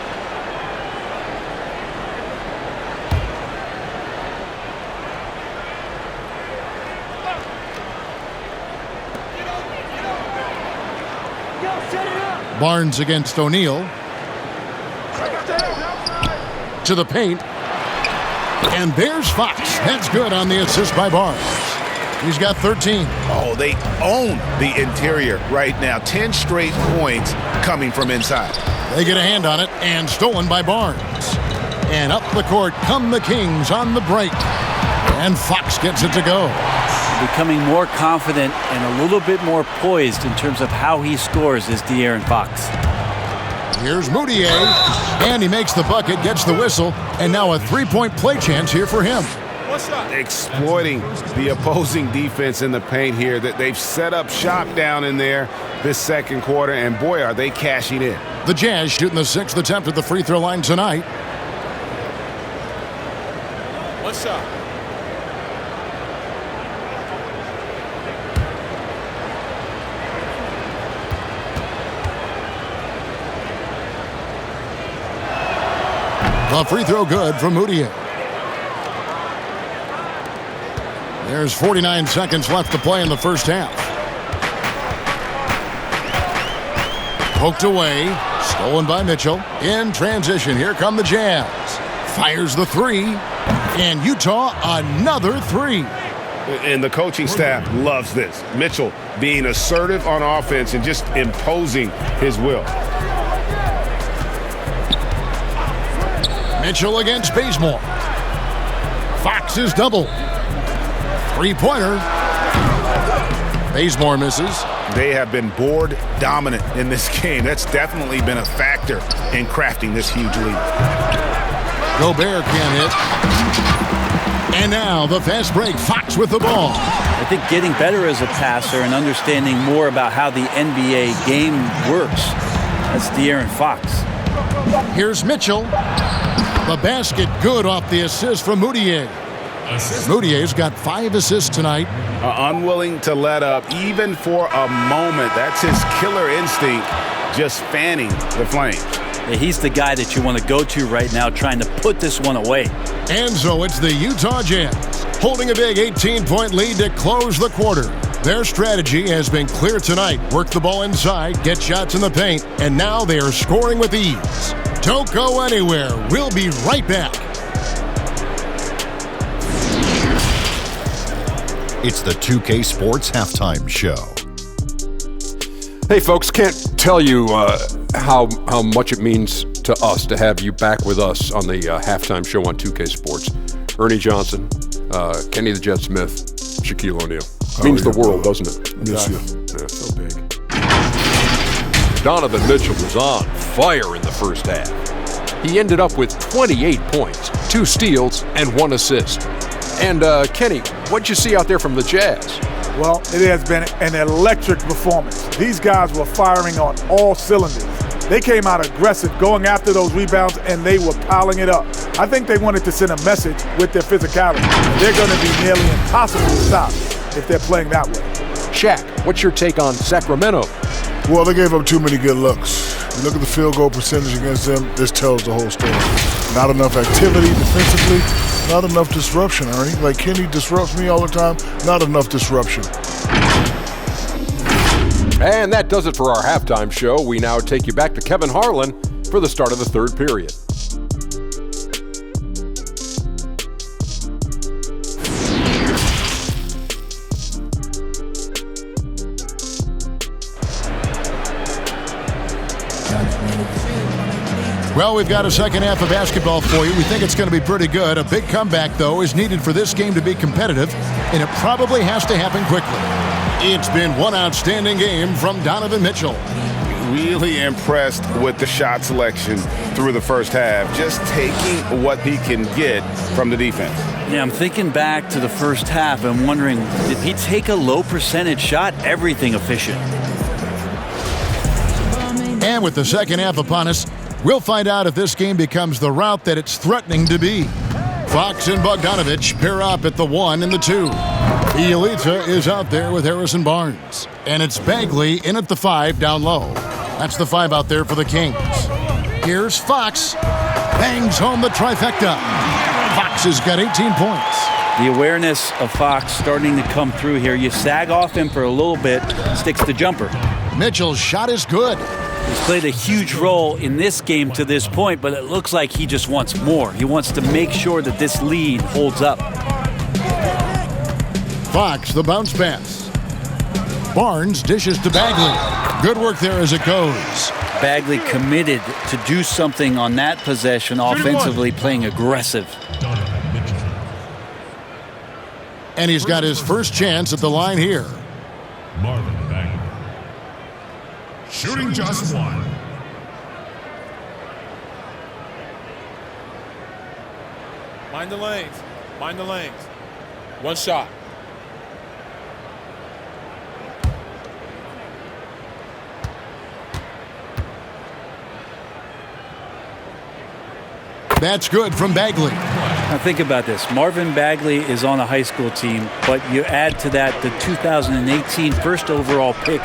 Barnes against O'Neal. To the paint. And there's Fox. That's good on the assist by Barnes. He's got 13. Oh, they own the interior right now. 10 straight points coming from inside. They get a hand on it, and stolen by Barnes. And up the court come the Kings on the break. And Fox gets it to go. Becoming more confident and a little bit more poised in terms of how he scores is De'Aaron Fox. Here's Moutier, and he makes the bucket, gets the whistle, and now a three-point play chance here for him. Exploiting the opposing defense in the paint here. That they've set up shop down in there this second quarter, and boy, are they cashing in. The Jazz shooting the 6th attempt at the free throw line tonight. What's up? The free throw good from Moutier. There's 49 seconds left to play in the first half. Poked away. Stolen by Mitchell. In transition, here come the Jazz. Fires the three. And Utah, another three. And the coaching staff loves this. Mitchell being assertive on offense and just imposing his will. Mitchell against Bazemore. Fox is double. Three-pointer. Bazemore misses. They have been board dominant in this game. That's definitely been a factor in crafting this huge lead. Gobert can't hit. And now the fast break. Fox with the ball. I think getting better as a passer and understanding more about how the NBA game works. That's De'Aaron Fox. Here's Mitchell. The basket good off the assist from Moutier. Moutier's got 5 assists tonight. Unwilling to let up even for a moment. That's his killer instinct, just fanning the flames. Yeah, he's the guy that you want to go to right now trying to put this one away. And so it's the Utah Jazz holding a big 18-point lead to close the quarter. Their strategy has been clear tonight. Work the ball inside, get shots in the paint, and now they are scoring with ease. Don't go anywhere. We'll be right back. It's the 2K Sports Halftime Show. Hey, folks, can't tell you how much it means to us to have you back with us on the halftime show on 2K Sports. Ernie Johnson, Kenny the Jet Smith, Shaquille O'Neal. Means the world, doesn't it? Miss you. Yeah, so big. Donovan Mitchell was on fire in the first half. He ended up with 28 points, 2 steals, and 1 assist. And Kenny, what'd you see out there from the Jazz? Well, it has been an electric performance. These guys were firing on all cylinders. They came out aggressive, going after those rebounds, and they were piling it up. I think they wanted to send a message with their physicality. They're going to be nearly impossible to stop if they're playing that way. Shaq, what's your take on Sacramento? Well, they gave up too many good looks. You look at the field goal percentage against them, this tells the whole story. Not enough activity defensively, not enough disruption, Ernie. Like Kenny disrupts me all the time, not enough disruption. And that does it for our halftime show. We now take you back to Kevin Harlan for the start of the third period. Well, we've got a second half of basketball for you. We think it's going to be pretty good. A big comeback, though, is needed for this game to be competitive, and it probably has to happen quickly. It's been one outstanding game from Donovan Mitchell. Really impressed with the shot selection through the first half, just taking what he can get from the defense. Yeah, I'm thinking back to the first half and wondering, did he take a low percentage shot? Everything efficient. And with the second half upon us, we'll find out if this game becomes the route that it's threatening to be. Fox and Bogdanovich pair up at the 1 and the 2. Elita is out there with Harrison Barnes. And it's Bagley in at the 5 down low. That's the 5 out there for the Kings. Here's Fox. Bangs home the trifecta. Fox has got 18 points. The awareness of Fox starting to come through here. You sag off him for a little bit, sticks the jumper. Mitchell's shot is good. He's played a huge role in this game to this point, but it looks like he just wants more. He wants to make sure that this lead holds up. Fox, the bounce pass. Barnes dishes to Bagley. Good work there as it goes. Bagley committed to do something on that possession offensively, playing aggressive. And he's got his first chance at the line here. Marvin Bagley. Shooting just 1. Mind the lanes. Mind the lanes. One shot. That's good from Bagley. Now think about this. Marvin Bagley is on a high school team, but you add to that the 2018 first overall pick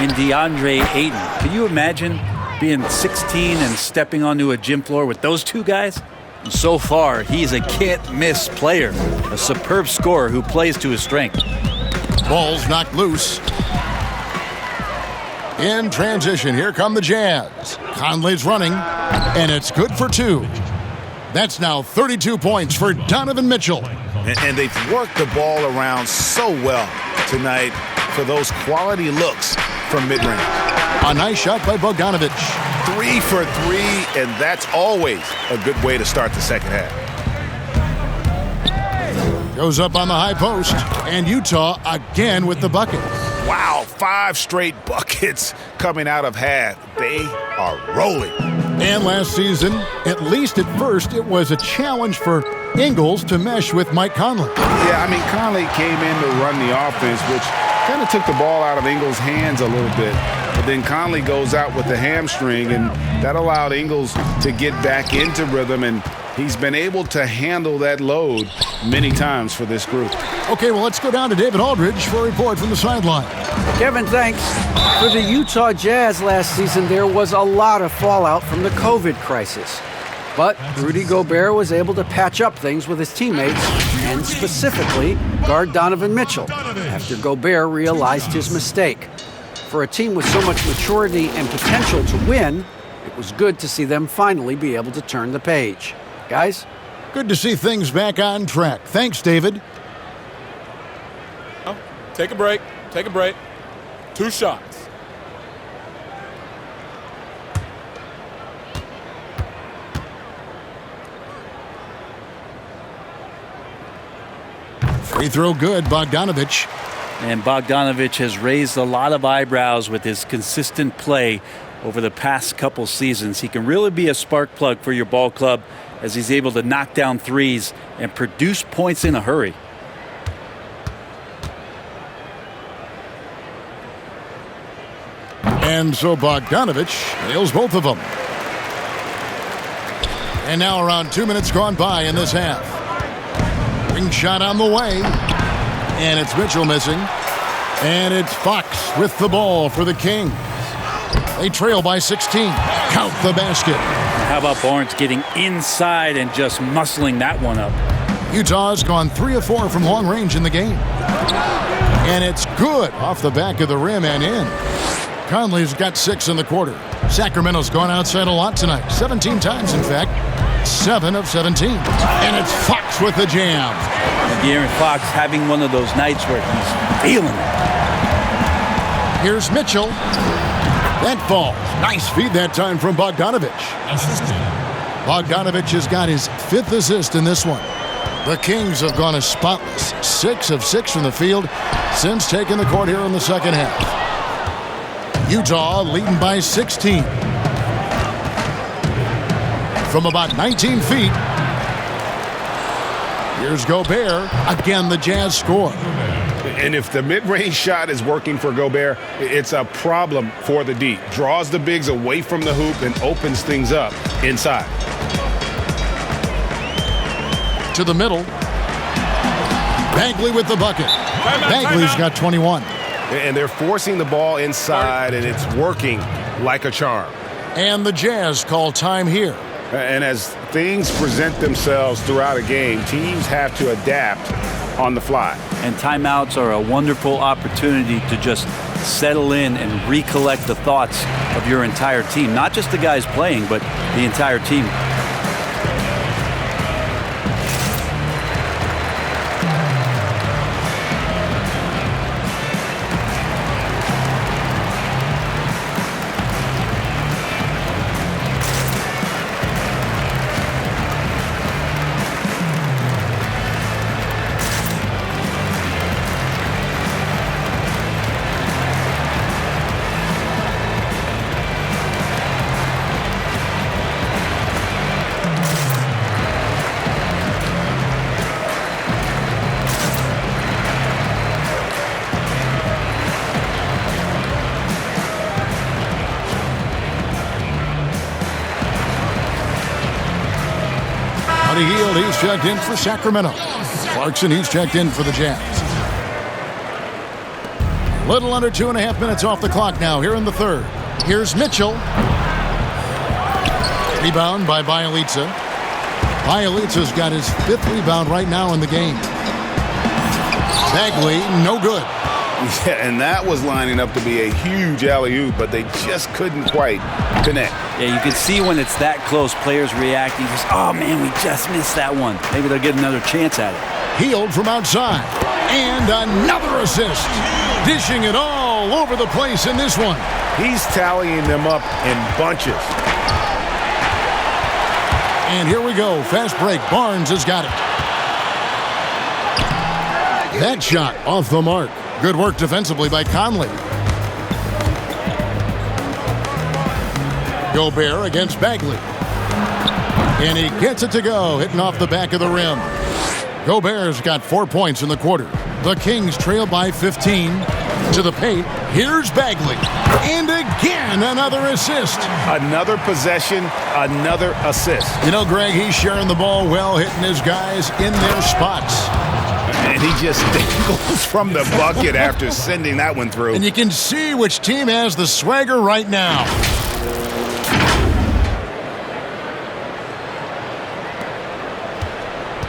in DeAndre Ayton. Can you imagine being 16 and stepping onto a gym floor with those two guys? And so far, he's a can't-miss player, a superb scorer who plays to his strength. Ball's knocked loose. In transition, here come the Jazz. Conley's running, and it's good for 2. That's now 32 points for Donovan Mitchell. And they've worked the ball around so well tonight for those quality looks from mid-range. A nice shot by Bogdanovich. 3 for 3, and that's always a good way to start the second half. Goes up on the high post, and Utah again with the bucket. Wow, 5 straight buckets coming out of half. They are rolling. And last season, at least at first, it was a challenge for Ingles to mesh with Mike Conley. Yeah, I mean, Conley came in to run the offense, which kind of took the ball out of Ingles' hands a little bit. But then Conley goes out with the hamstring, and that allowed Ingles to get back into rhythm, and he's been able to handle that load many times for this group. Okay, well, let's go down to David Aldridge for a report from the sideline. Kevin, thanks. For the Utah Jazz last season, there was a lot of fallout from the COVID crisis. But Rudy Gobert was able to patch up things with his teammates, and specifically guard Donovan Mitchell, after Gobert realized his mistake. For a team with so much maturity and potential to win, it was good to see them finally be able to turn the page. Guys? Good to see things back on track. Thanks, David. Take a break. Take a break. 2 shots. Free throw good, Bogdanovich. And Bogdanovich has raised a lot of eyebrows with his consistent play over the past couple seasons. He can really be a spark plug for your ball club as he's able to knock down threes and produce points in a hurry. And so Bogdanovich nails both of them. And now around 2 minutes gone by in this half. Wing shot on the way. And it's Mitchell missing. And it's Fox with the ball for the Kings. They trail by 16. Count the basket. How about Barnes getting inside and just muscling that one up? Utah's gone 3 of 4 from long range in the game. And it's good off the back of the rim and in. Conley's got 6 in the quarter. Sacramento's gone outside a lot tonight. 17 times, in fact. 7 of 17. And it's Fox with the jam. And De'Aaron Fox having one of those nights where he's feeling it. Here's Mitchell. That falls. Nice feed that time from Bogdanovich. Bogdanovich has got his 5th assist in this one. The Kings have gone as spotless. 6 of 6 from the field since taking the court here in the second half. Utah leading by 16. From about 19 feet. Here's Gobert. Again, the Jazz score. And if the mid-range shot is working for Gobert, it's a problem for the D. Draws the bigs away from the hoop and opens things up inside. To the middle. Bagley with the bucket. Bagley's got 21. And they're forcing the ball inside, and it's working like a charm. And the Jazz call time here. And as things present themselves throughout a game, teams have to adapt on the fly. And timeouts are a wonderful opportunity to just settle in and recollect the thoughts of your entire team. Not just the guys playing, but the entire team. He's checked in for Sacramento. Clarkson, he's checked in for the Jazz. Little under 2.5 minutes off the clock now here in the third. Here's Mitchell. Rebound by Bjelica. Bjelica's got his 5th rebound right now in the game. Bagley, no good. Yeah, and that was lining up to be a huge alley-oop, but they just couldn't quite connect. Yeah, you can see when it's that close, players reacting. Just, oh, man, we just missed that one. Maybe they'll get another chance at it. Healed from outside. And another assist. Dishing it all over the place in this one. He's tallying them up in bunches. And here we go. Fast break. Barnes has got it. That shot off the mark. Good work defensively by Conley. Gobert against Bagley. And he gets it to go, hitting off the back of the rim. Gobert's got 4 points in the quarter. The Kings trail by 15. To the paint. Here's Bagley. And again, another assist. Another possession, another assist. You know, Greg, he's sharing the ball well, hitting his guys in their spots. And he just dangles from the bucket after sending that one through. And you can see which team has the swagger right now.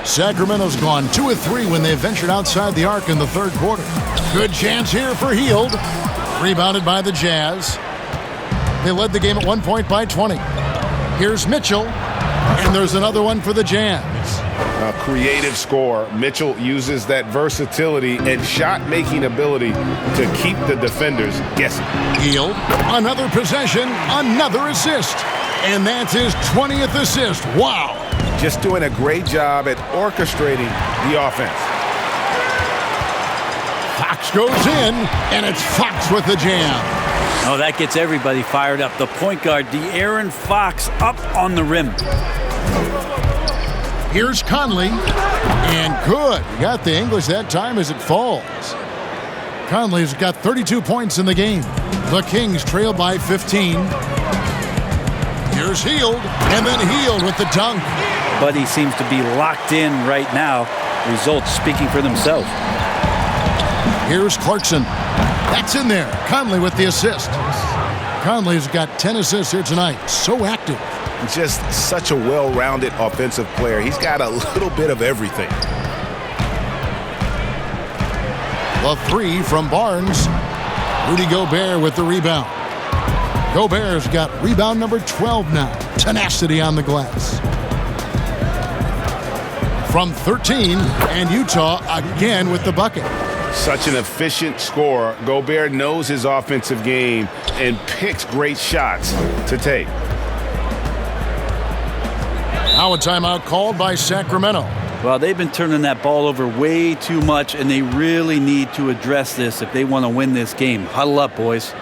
Sacramento's gone 2 of 3 when they ventured outside the arc in the third quarter. Good chance here for Hield. Rebounded by the Jazz. They led the game at 1 point by 20. Here's Mitchell. And there's another one for the Jazz. A creative scorer. Mitchell uses that versatility and shot-making ability to keep the defenders guessing. Hield. Another possession. Another assist. And that's his 20th assist. Wow. Just doing a great job at orchestrating the offense. Fox goes in, and it's Fox with the jam. Oh, that gets everybody fired up. The point guard, De'Aaron Fox, up on the rim. Here's Conley, and good. He got the English that time as it falls. Conley's got 32 points in the game. The Kings trail by 15. Here's Hield, and then Hield with the dunk. Buddy seems to be locked in right now. Results speaking for themselves. Here's Clarkson. That's in there. Conley with the assist. Conley's got 10 assists here tonight. So active. Just such a well-rounded offensive player. He's got a little bit of everything. The 3 from Barnes. Rudy Gobert with the rebound. Gobert's got rebound number 12 now. Tenacity on the glass. From 13, and Utah again with the bucket. Such an efficient scorer. Gobert knows his offensive game and picks great shots to take. Now a timeout called by Sacramento. Well, they've been turning that ball over way too much, and they really need to address this if they want to win this game. Huddle up, boys.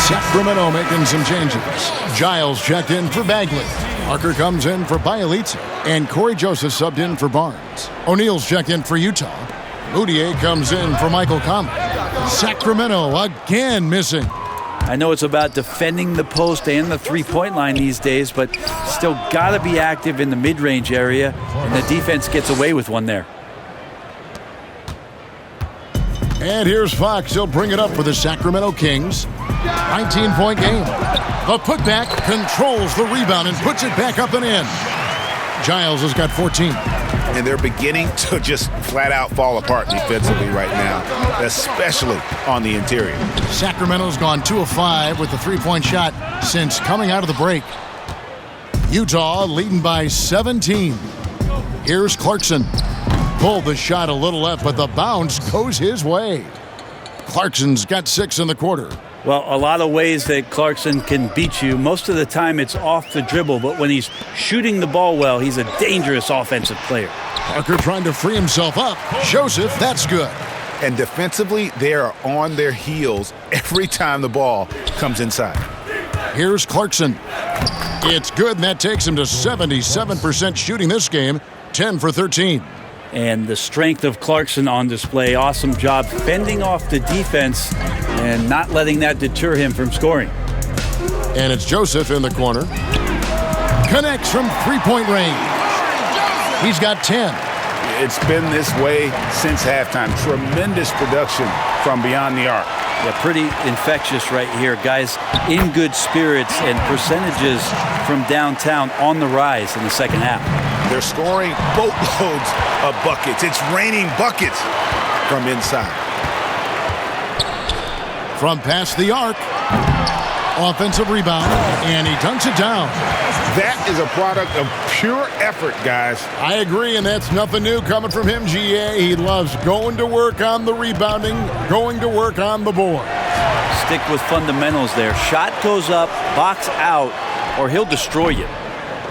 Sacramento making some changes. Giles checked in for Bagley. Parker comes in for Bielitsa. And Corey Joseph subbed in for Barnes. O'Neal's checked in for Utah. Moutier comes in for Michael Conley. Sacramento again missing. I know it's about defending the post and the three-point line these days, but still got to be active in the mid-range area, and the defense gets away with one there. And here's Fox. He'll bring it up for the Sacramento Kings. 19-point game. The putback controls the rebound and puts it back up and in. Giles has got 14. And they're beginning to just flat-out fall apart defensively right now, especially on the interior. Sacramento's gone 2 of 5 with the three-point shot since coming out of the break. Utah leading by 17. Here's Clarkson. Pulled the shot a little left, but the bounce goes his way. Clarkson's got 6 in the quarter. Well, a lot of ways that Clarkson can beat you. Most of the time it's off the dribble, but when he's shooting the ball well, he's a dangerous offensive player. Parker trying to free himself up. Joseph, that's good. And defensively, they are on their heels every time the ball comes inside. Here's Clarkson. It's good, and that takes him to 77% shooting this game, 10 for 13. And the strength of Clarkson on display. Awesome job fending off the defense and not letting that deter him from scoring. And it's Joseph in the corner. Connects from three-point range. He's got 10. It's been this way since halftime. Tremendous production from beyond the arc. Yeah, pretty infectious right here. Guys in good spirits and percentages from downtown on the rise in the second half. They're scoring boatloads of buckets. It's raining buckets from inside. From past the arc. Offensive rebound, and he dunks it down. That is a product of pure effort, guys. I agree, and that's nothing new coming from him, GA. He loves going to work on the rebounding, going to work on the board. Stick with fundamentals there. Shot goes up, box out, or he'll destroy you.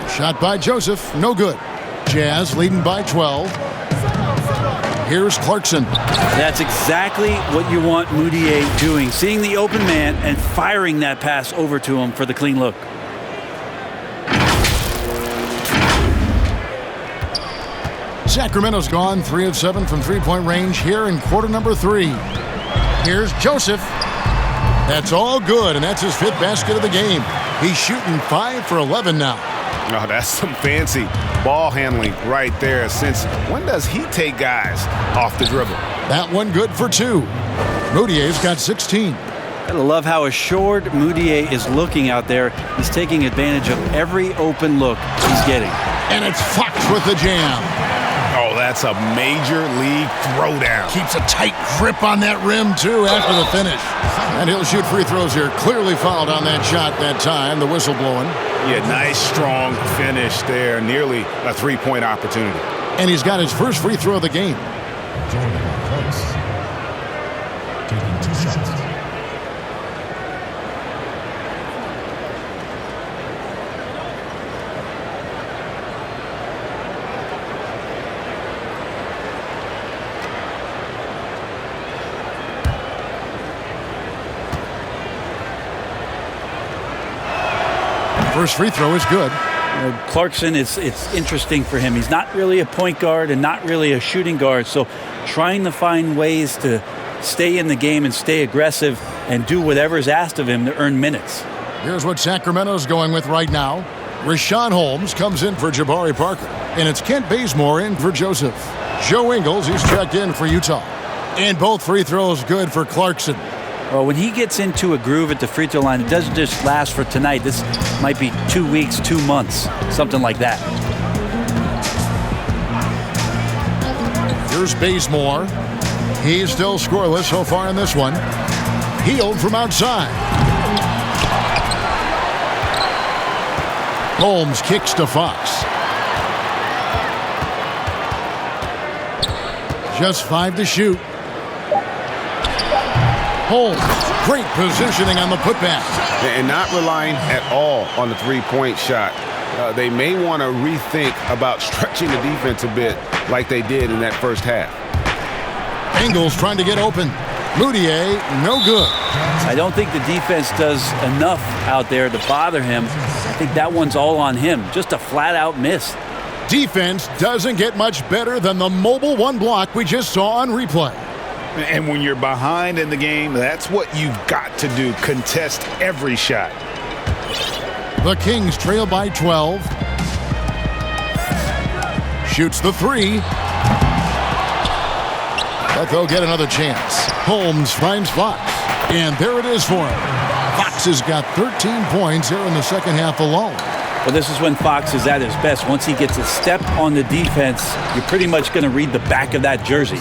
Shot by Joseph, no good. Jazz leading by 12. Here's Clarkson. That's exactly what you want Moutier doing. Seeing the open man and firing that pass over to him for the clean look. Sacramento's gone 3 of 7 from three-point range here in quarter number 3. Here's Joseph. That's all good, and that's his 5th basket of the game. He's shooting 5 for 11 now. Oh, that's some fancy ball handling right there. Since when does he take guys off the dribble? That one good for 2. Moutier's got 16. I love how assured Moutier is looking out there. He's taking advantage of every open look he's getting. And it's Fox with the jam. Oh, that's a major league throwdown. Keeps a tight grip on that rim, too, after the finish. And he'll shoot free throws here. Clearly fouled on that shot that time. The whistle blowing. Yeah, nice, strong finish there. Nearly a three-point opportunity. And he's got his first free throw of the game. Taking 2 shots. First free throw is good. Clarkson, it's interesting for him. He's not really a point guard and not really a shooting guard, so trying to find ways to stay in the game and stay aggressive and do whatever's asked of him to earn minutes. Here's what Sacramento's going with right now. Rashawn Holmes comes in for Jabari Parker, and it's Kent Bazemore in for Joseph. Joe Ingles, he's checked in for Utah. And both free throws good for Clarkson. Well, when he gets into a groove at the free throw line, it doesn't just last for tonight. This might be 2 weeks, 2 months, something like that. Here's Bazemore. He's still scoreless so far in this one. Healed from outside. Holmes kicks to Fox. Just 5 to shoot. Holmes, great positioning on the putback. And not relying at all on the three-point shot. They may want to rethink about stretching the defense a bit like they did in that first half. Ingles trying to get open. Moutier, no good. I don't think the defense does enough out there to bother him. I think that one's all on him. Just a flat-out miss. Defense doesn't get much better than the mobile one block we just saw on replay. And when you're behind in the game, that's what you've got to do. Contest every shot. The Kings trail by 12. Shoots the 3. But they'll get another chance. Holmes finds Fox. And there it is for him. Fox has got 13 points here in the second half alone. Well, this is when Fox is at his best. Once he gets a step on the defense, you're pretty much going to read the back of that jersey.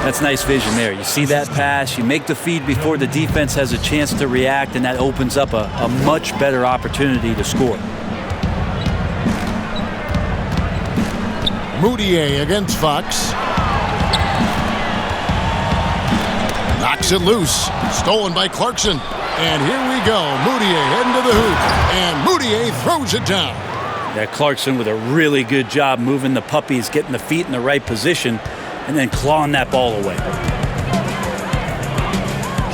That's nice vision there. You see that pass, you make the feed before the defense has a chance to react, and that opens up a much better opportunity to score. Moutier against Fox. Knocks it loose. Stolen by Clarkson. And here we go. Moutier heading to the hoop. And Moutier throws it down. Yeah, Clarkson with a really good job moving the puppies, getting the feet in the right position, and then clawing that ball away.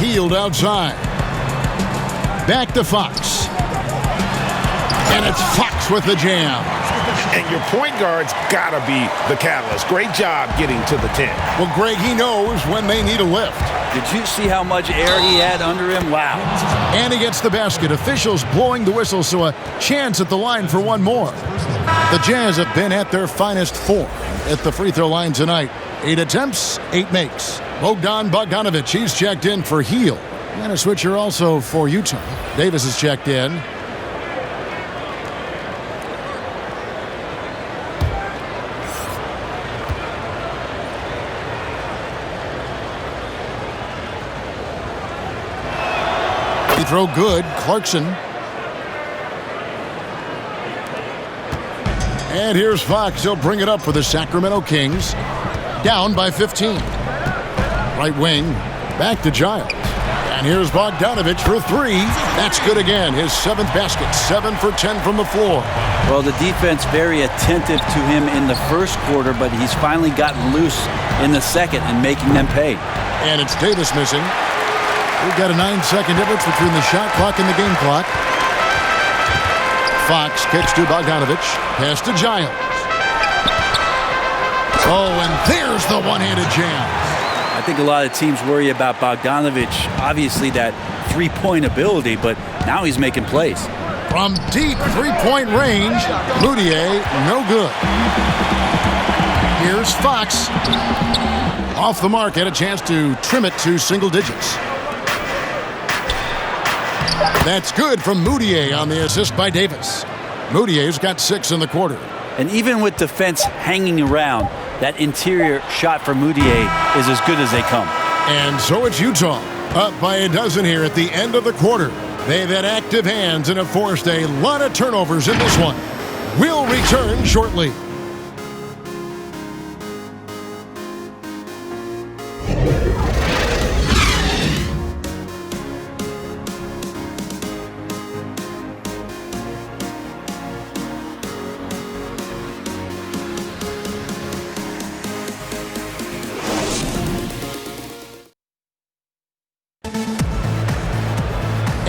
Healed outside. Back to Fox. And it's Fox with the jam. And your point guard's got to be the catalyst. Great job getting to the 10. Well, Greg, he knows when they need a lift. Did you see how much air he had under him? Wow. And he gets the basket. Officials blowing the whistle, so a chance at the line for one more. The Jazz have been at their finest 4 at the free throw line tonight. 8 attempts, 8 makes. Bogdanovich, he's checked in for Heel. And a switcher also for Utah. Davis is checked in. Free throw good. Clarkson. And here's Fox. He'll bring it up for the Sacramento Kings. Down by 15. Right wing. Back to Giles. And here's Bogdanovich for 3. That's good again. His 7th basket. 7 for 10 from the floor. Well, the defense very attentive to him in the first quarter, but he's finally gotten loose in the second and making them pay. And it's Davis missing. We've got a 9-second difference between the shot clock and the game clock. Fox kicks to Bogdanovich. Pass to Giles. Oh, and there's the one-handed jam. I think a lot of teams worry about Bogdanovich, obviously that three-point ability, but now he's making plays. From deep three-point range, Moutier, no good. Here's Fox. Off the mark, had a chance to trim it to single digits. That's good from Moutier on the assist by Davis. Moutier's got 6 in the quarter. And even with defense hanging around, that interior shot for Moutier is as good as they come. And so it's Utah, up by a dozen here at the end of the quarter. They've had active hands and have forced a lot of turnovers in this one. We'll return shortly.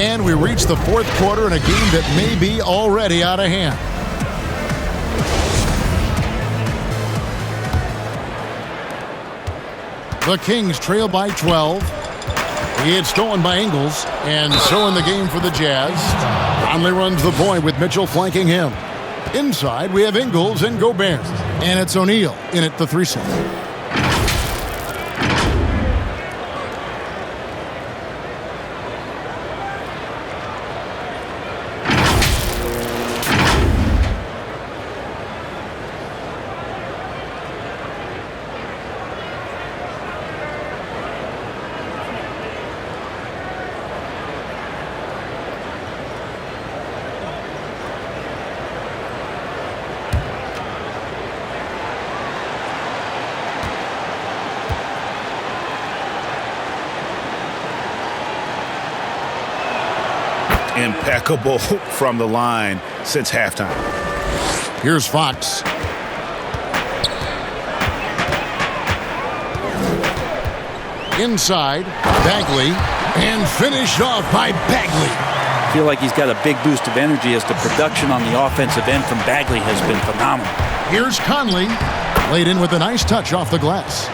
And we reach the 4th quarter in a game that may be already out of hand. The Kings trail by 12. He had stolen by Ingles, and so in the game for the Jazz. Conley runs the point with Mitchell flanking him. Inside, we have Ingles and Gobert. And it's O'Neal in at the 3-slot. Impeccable from the line since halftime. Here's Fox. Inside, Bagley, and finished off by Bagley. I feel like he's got a big boost of energy as the production on the offensive end from Bagley has been phenomenal. Here's Conley, laid in with a nice touch off the glass.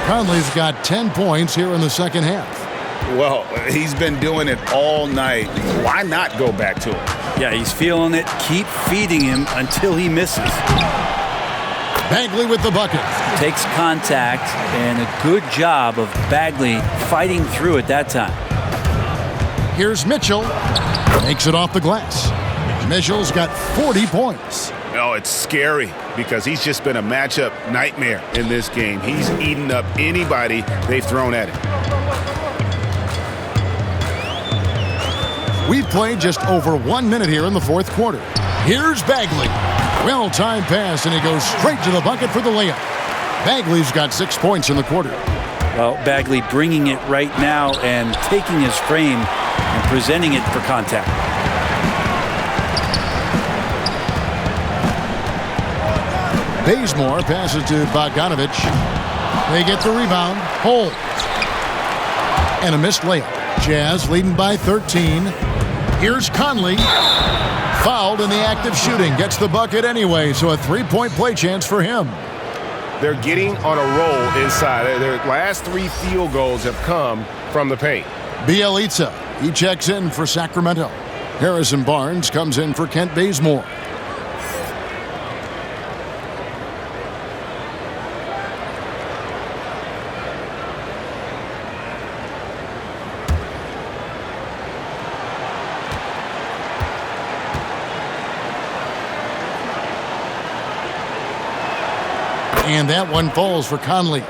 Conley's got 10 points here in the second half. Well, he's been doing it all night. Why not go back to it? Yeah, he's feeling it. Keep feeding him until he misses. Bagley with the bucket. Takes contact, and a good job of Bagley fighting through it that time. Here's Mitchell. Makes it off the glass. Mitchell's got 40 points. Oh, it's scary because he's just been a matchup nightmare in this game. He's eaten up anybody they've thrown at him. We've played just over 1 minute here in the 4th quarter. Here's Bagley. Well-timed pass, and he goes straight to the bucket for the layup. Bagley's got 6 points in the quarter. Well, Bagley bringing it right now and taking his frame and presenting it for contact. Bazemore passes to Bogdanovich. They get the rebound. Hold. And a missed layup. Jazz leading by 13. Here's Conley. Fouled in the act of shooting. Gets the bucket anyway, so a 3-point play chance for him. They're getting on a roll inside. Their last 3 field goals have come from the paint. Bielitsa, he checks in for Sacramento. Harrison Barnes comes in for Kent Bazemore. And that one falls for Conley.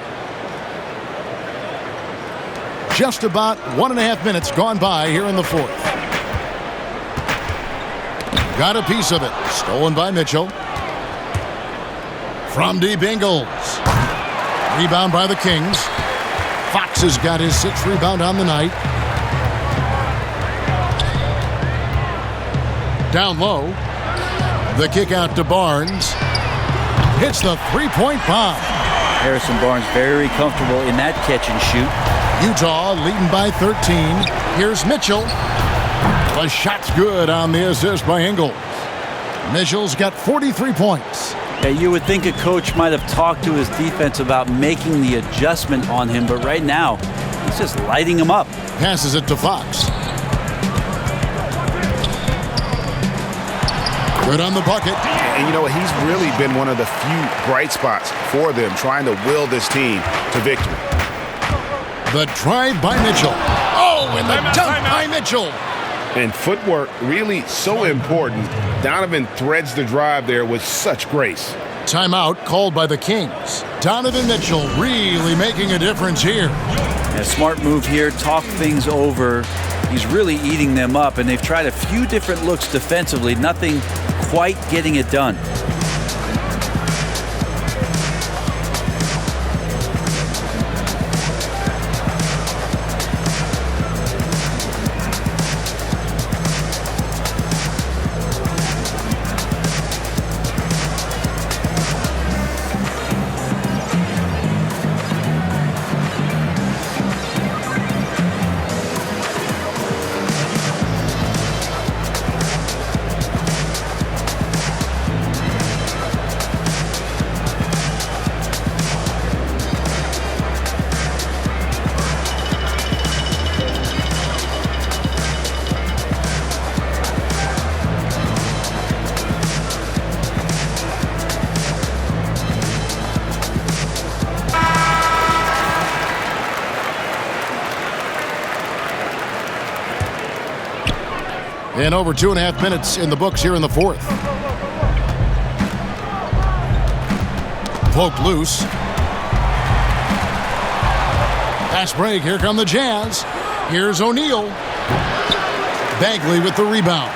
Just about 1.5 minutes gone by here in the fourth. Got a piece of it. Stolen by Mitchell. From deep Ingles. Rebound by the Kings. Fox has got his 6th rebound on the night. Down low. The kick out to Barnes. Hits the three-point bomb. Harrison Barnes very comfortable in that catch and shoot. Utah leading by 13. Here's Mitchell. The shot's good on the assist by Ingles. Mitchell's got 43 points. Yeah, you would think a coach might have talked to his defense about making the adjustment on him, but right now, he's just lighting him up. Passes it to Fox. Good on the bucket. And you know what? He's really been one of the few bright spots for them, trying to will this team to victory. The drive by Mitchell. Oh, and the dunk by Mitchell. And footwork really so important. Donovan threads the drive there with such grace. Timeout called by the Kings. Donovan Mitchell really making a difference here. A smart move here, talk things over. He's really eating them up, and they've tried a few different looks defensively. Nothing quite getting it done. And over 2.5 minutes in the books here in the fourth. Poked loose. Pass break. Here come the Jazz. Here's O'Neal. Bagley with the rebound.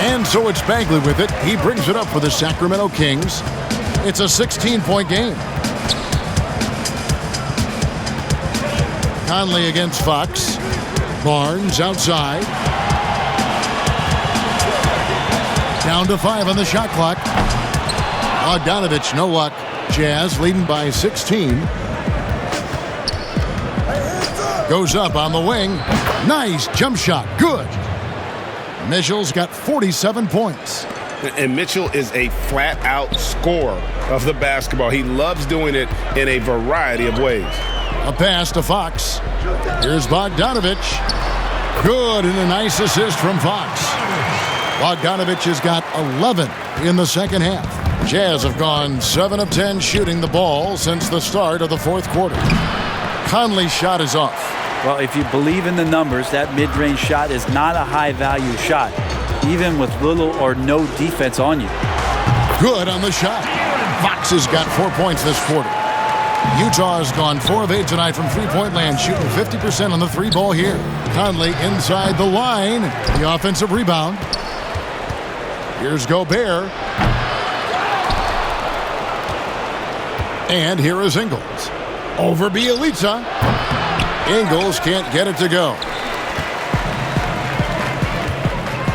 And so it's Bagley with it. He brings it up for the Sacramento Kings. It's a 16-point game. Conley against Fox. Barnes outside. Down to 5 on the shot clock. Bogdanovich, no luck. Jazz leading by 16. Goes up on the wing. Nice jump shot. Good. Mitchell's got 47 points. And Mitchell is a flat-out scorer of the basketball. He loves doing it in a variety of ways. A pass to Fox. Here's Bogdanovich. Good, and a nice assist from Fox. Bogdanovich has got 11 in the second half. Jazz have gone 7 of 10 shooting the ball since the start of the fourth quarter. Conley's shot is off. Well, if you believe in the numbers, that mid-range shot is not a high-value shot, even with little or no defense on you. Good on the shot. Fox has got 4 points this quarter. Utah has gone 4 of 8 tonight from three-point land, shooting 50% on the 3-ball here. Conley inside the line. The offensive rebound. Here's Gobert. And here is Ingles. Over Bielitsa. Ingles can't get it to go.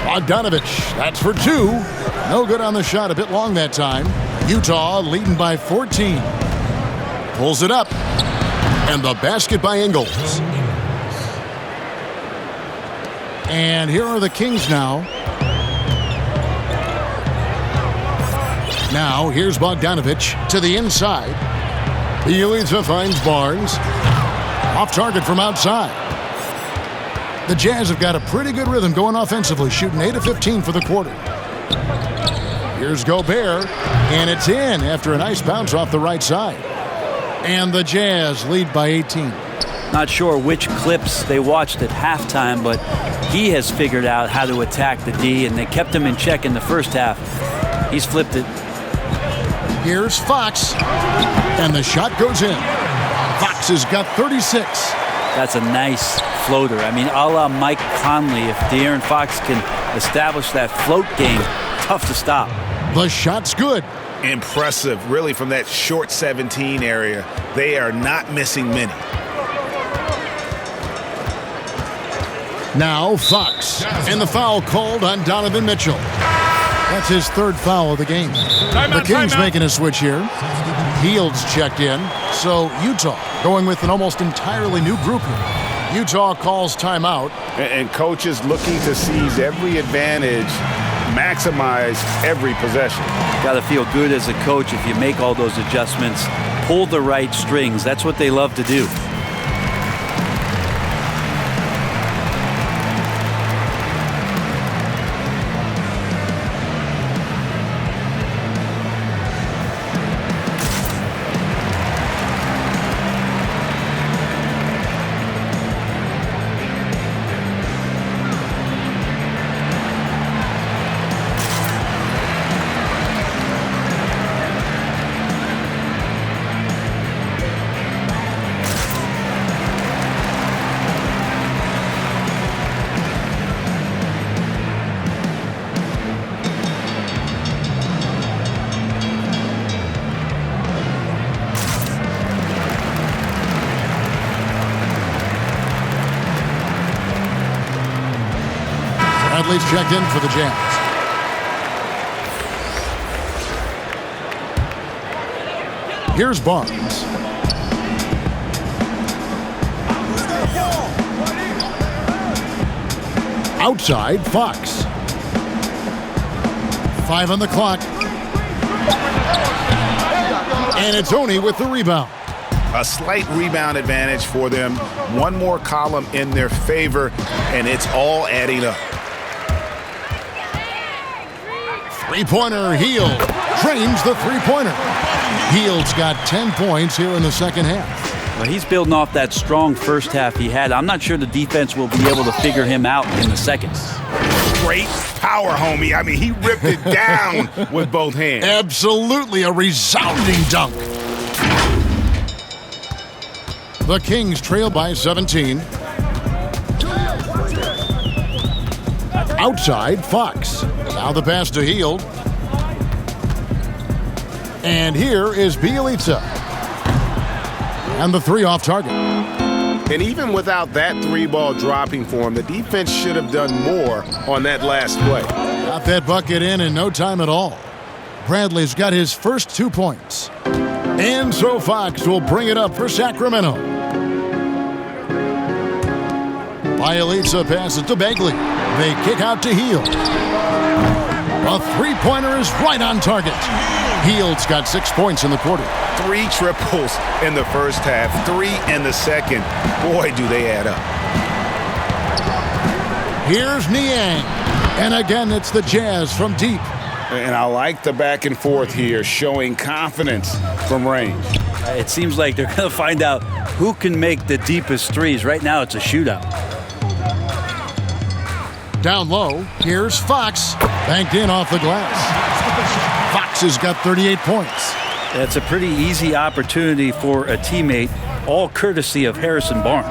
Bogdanovich, that's for 2. No good on the shot, a bit long that time. Utah leading by 14. Pulls it up. And the basket by Ingles. And here are the Kings now. Now, here's Bogdanovich to the inside. Bielitsa finds Barnes. Off target from outside. The Jazz have got a pretty good rhythm going offensively, shooting 8 of 15 for the quarter. Here's Gobert, and it's in after a nice bounce off the right side. And the Jazz lead by 18. Not sure which clips they watched at halftime, but he has figured out how to attack the D, and they kept him in check in the first half. He's flipped it. Here's Fox, and the shot goes in. Fox has got 36. That's a nice floater. I mean, a la Mike Conley, if De'Aaron Fox can establish that float game, tough to stop. The shot's good. Impressive, really, from that short 17 area. They are not missing many. Now Fox, and the foul called on Donovan Mitchell. That's his third foul of the game. The Kings making a switch here. Hield's checked in, so Utah going with an almost entirely new group here. Utah calls timeout. And coaches looking to seize every advantage, maximize every possession. Got to feel good as a coach if you make all those adjustments, pull the right strings. That's what they love to do. Bradley's checked in for the Jazz. Here's Barnes. Outside, Fox. 5 on the clock. And it's Oni with the rebound. A slight rebound advantage for them. One more column in their favor, and it's all adding up. Three-pointer, Hield drains the three-pointer. Hield's got 10 points here in the second half. Well, he's building off that strong first half he had. I'm not sure the defense will be able to figure him out in the second. Great power, homie. I mean, he ripped it down with both hands. Absolutely a resounding dunk. The Kings trail by 17. Outside, Fox. Now the pass to Hield. And here is Bielitsa. And the three off target. And even without that three ball dropping for him, the defense should have done more on that last play. Got that bucket in no time at all. Bradley's got his first 2 points. And so Fox will bring it up for Sacramento. Bielitsa passes to Bagley. They kick out to Hield. A three-pointer is right on target. Hield's got 6 points in the quarter. 3 triples in the first half, 3 in the second. Boy, do they add up. Here's Niang. And again, it's the Jazz from deep. And I like the back and forth here, showing confidence from range. It seems like they're going to find out who can make the deepest threes. Right now, it's a shootout. Down low, here's Fox. Banked in off the glass. Fox has got 38 points. That's a pretty easy opportunity for a teammate, all courtesy of Harrison Barnes.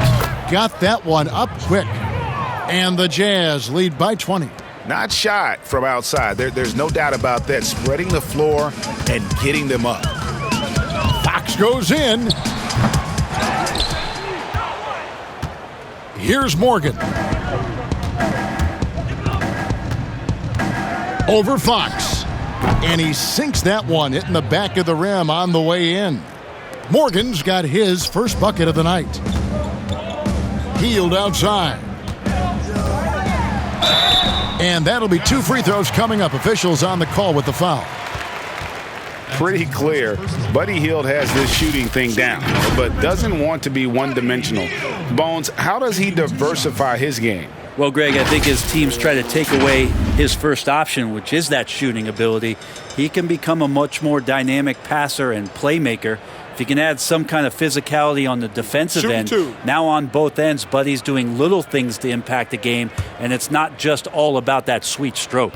Got that one up quick. And the Jazz lead by 20. Not shot from outside. There's no doubt about that. Spreading the floor and getting them up. Fox goes in. Here's Morgan. Over Fox. And he sinks that one, hitting the back of the rim on the way in. Morgan's got his first bucket of the night. Hield outside. And that'll be 2 free throws coming up. Officials on the call with the foul. pretty clear. Buddy Hield has this shooting thing down, but doesn't want to be one-dimensional. Bones, how does he diversify his game? Well, Greg, I think as teams try to take away his first option, which is that shooting ability, he can become a much more dynamic passer and playmaker. If you can add some kind of physicality on the defensive end, now on both ends, Buddy's doing little things to impact the game, and it's not just all about that sweet stroke.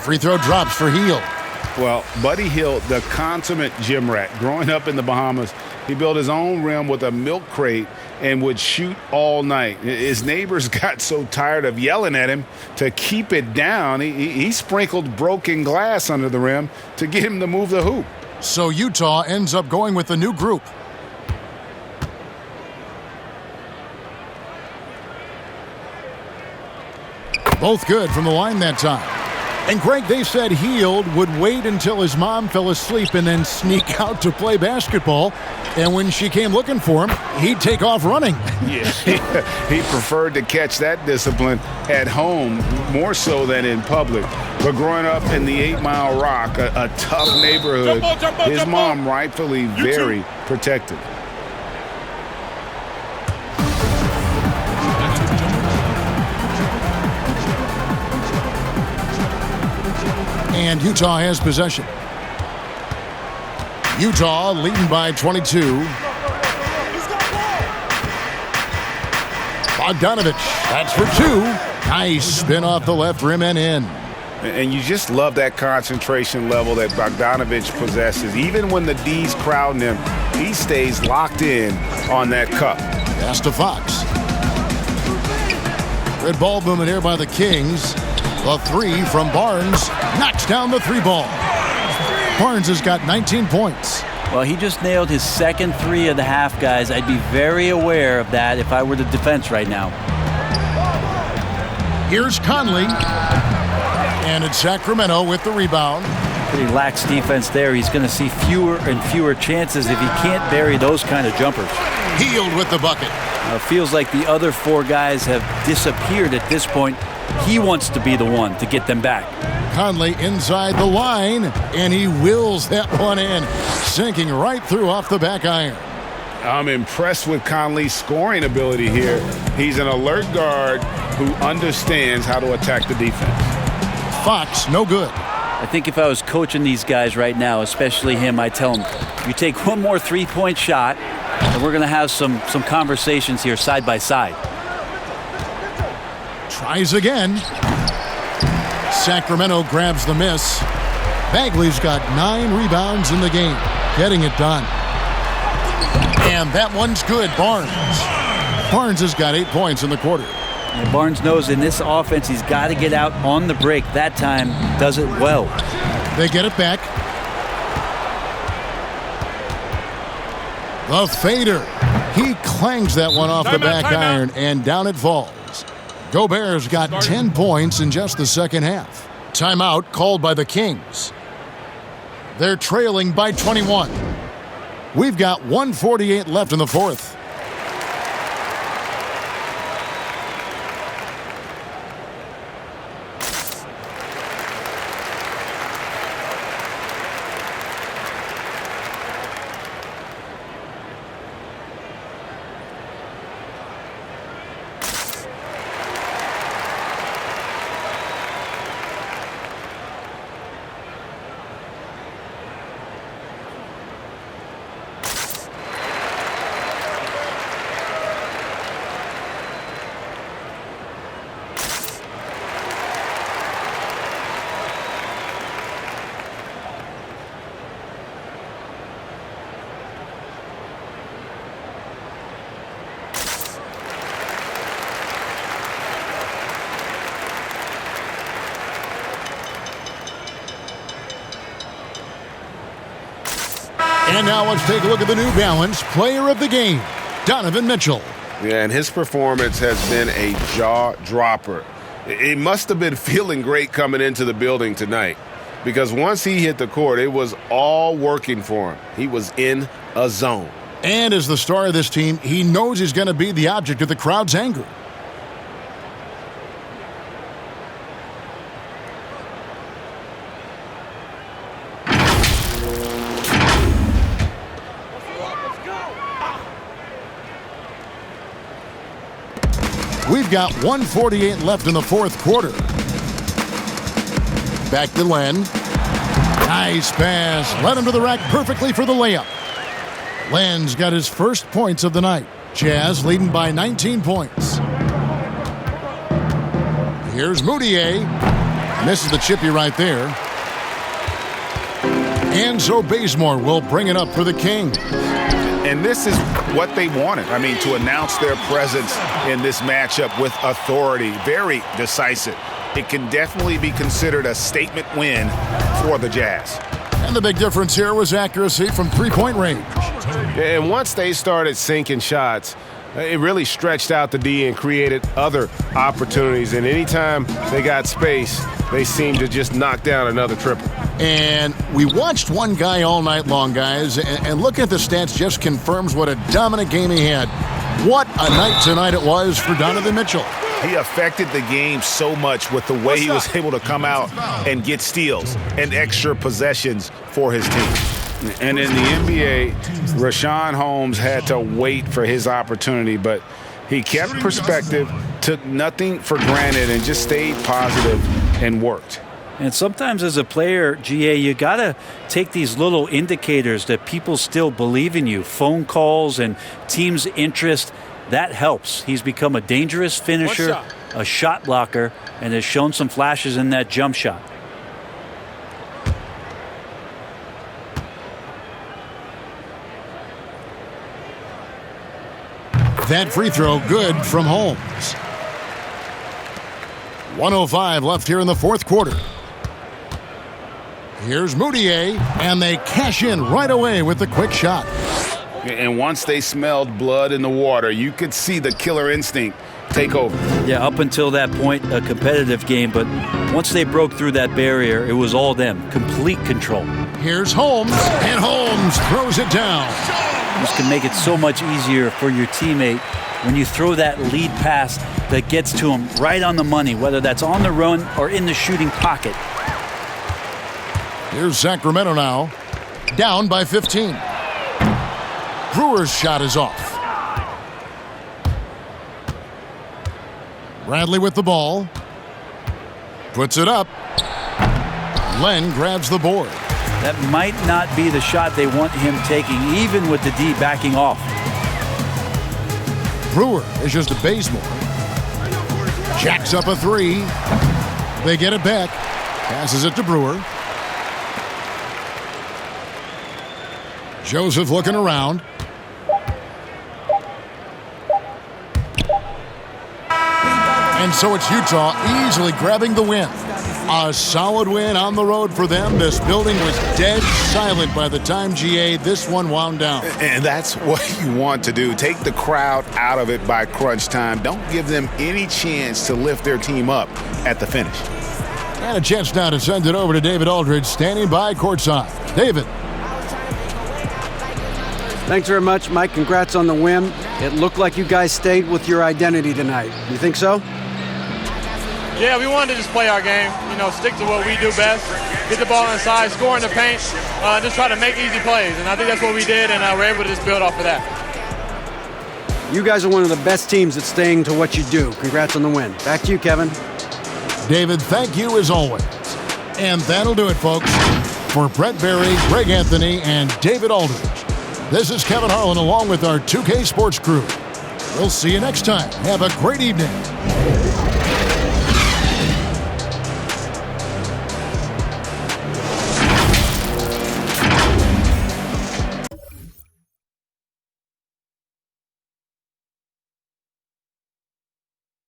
Free throw drops for Hield. Well, Buddy Hield, the consummate gym rat. Growing up in the Bahamas, he built his own rim with a milk crate and would shoot all night. His neighbors got so tired of yelling at him to keep it down, he sprinkled broken glass under the rim to get him to move the hoop. So Utah ends up going with the new group. Both good from the line that time. And Greg, they said Hield would wait until his mom fell asleep and then sneak out to play basketball. And when she came looking for him, he'd take off running. Yeah, he preferred to catch that discipline at home more so than in public. But growing up in the 8 Mile Rock, a tough neighborhood, his mom rightfully very protective. And Utah has possession. Utah leading by 22. Bogdanovich, that's for 2. Nice spin off the left rim and in. And you just love that concentration level that Bogdanovich possesses. Even when the D's crowding him, he stays locked in on that cup. Pass to Fox. Red ball movement here by the Kings. The 3 from Barnes knocks down the 3 ball. Barnes has got 19 points. Well, he just nailed his second 3 of the half, guys. I'd be very aware of that if I were the defense right now. Here's Conley. And it's Sacramento with the rebound. Pretty lax defense there. He's going to see fewer and fewer chances if he can't bury those kind of jumpers. Hield with the bucket. Feels like the other 4 guys have disappeared at this point. He wants to be the one to get them back. Conley inside the line, and he wills that one in, sinking right through off the back iron. I'm impressed with Conley's scoring ability here. He's an alert guard who understands how to attack the defense. Fox, no good. I think if I was coaching these guys right now, especially him, I'd tell him, you take one more 3-point shot, and we're going to have some conversations here side by side. Tries again. Sacramento grabs the miss. Bagley's got 9 rebounds in the game, getting it done. And that one's good. Barnes has got 8 points in the quarter. And Barnes knows in this offense he's got to get out on the break. That time does it well. They get it back. The fader. He clangs that one off the back iron, and down it falls. Gobert's got 10 points in just the second half. Timeout called by the Kings. They're trailing by 21. We've got 1:48 left in the fourth. And now let's take a look at the New Balance Player of the Game, Donovan Mitchell. Yeah, and his performance has been a jaw-dropper. He must have been feeling great coming into the building tonight, because once he hit the court, it was all working for him. He was in a zone. And as the star of this team, he knows he's going to be the object of the crowd's anger. We've got 1:48 left in the fourth quarter. Back to Len. Nice pass. Led him to the rack perfectly for the layup. Len's got his first points of the night. Jazz leading by 19 points. Here's Moutier. Misses the chippy right there. And so Bazemore will bring it up for the Kings. And this is what they wanted. I mean, to announce their presence in this matchup with authority. Very decisive. It can definitely be considered a statement win for the Jazz. And the big difference here was accuracy from three-point range. And once they started sinking shots, it really stretched out the D and created other opportunities. And anytime they got space, they seemed to just knock down another triple. And we watched one guy all night long, guys, and looking at the stats just confirms what a dominant game he had. What a night tonight it was for Donovan Mitchell. He affected the game so much with the way he was able to come out and get steals and extra possessions for his team. And in the NBA, Richaun Holmes had to wait for his opportunity, but he kept perspective, took nothing for granted, and just stayed positive and worked. And sometimes as a player, GA, you got to take these little indicators that people still believe in you. Phone calls and team's interest, that helps. He's become a dangerous finisher, a shot blocker, and has shown some flashes in that jump shot. That free throw good from Holmes. 1:05 left here in the fourth quarter. Here's Moutier, and they cash in right away with the quick shot. And once they smelled blood in the water, you could see the killer instinct take over. Yeah, up until that point, a competitive game, but once they broke through that barrier, it was all them. Complete control. Here's Holmes, and Holmes throws it down. This can make it so much easier for your teammate when you throw that lead pass that gets to him right on the money, whether that's on the run or in the shooting pocket. Here's Sacramento now, down by 15. Brewer's shot is off. Bradley with the ball. Puts it up. Len grabs the board. That might not be the shot they want him taking, even with the D backing off. Brewer is just a Bazemore. Jacks up a three. They get it back. Passes it to Brewer. Joseph looking around. And so it's Utah easily grabbing the win. A solid win on the road for them. This building was dead silent by the time, GA, this one wound down. And that's what you want to do. Take the crowd out of it by crunch time. Don't give them any chance to lift their team up at the finish. And a chance now to send it over to David Aldridge, standing by courtside. David. Thanks very much, Mike. Congrats on the win. It looked like you guys stayed with your identity tonight. You think so? Yeah, we wanted to just play our game, stick to what we do best, get the ball inside, score in the paint, just try to make easy plays. And I think that's what we did, and we're able to just build off of that. You guys are one of the best teams at staying to what you do. Congrats on the win. Back to you, Kevin. David, thank you as always. And that'll do it, folks. For Brett Berry, Greg Anthony, and David Aldridge, this is Kevin Harlan along with our 2K Sports crew. We'll see you next time. Have a great evening.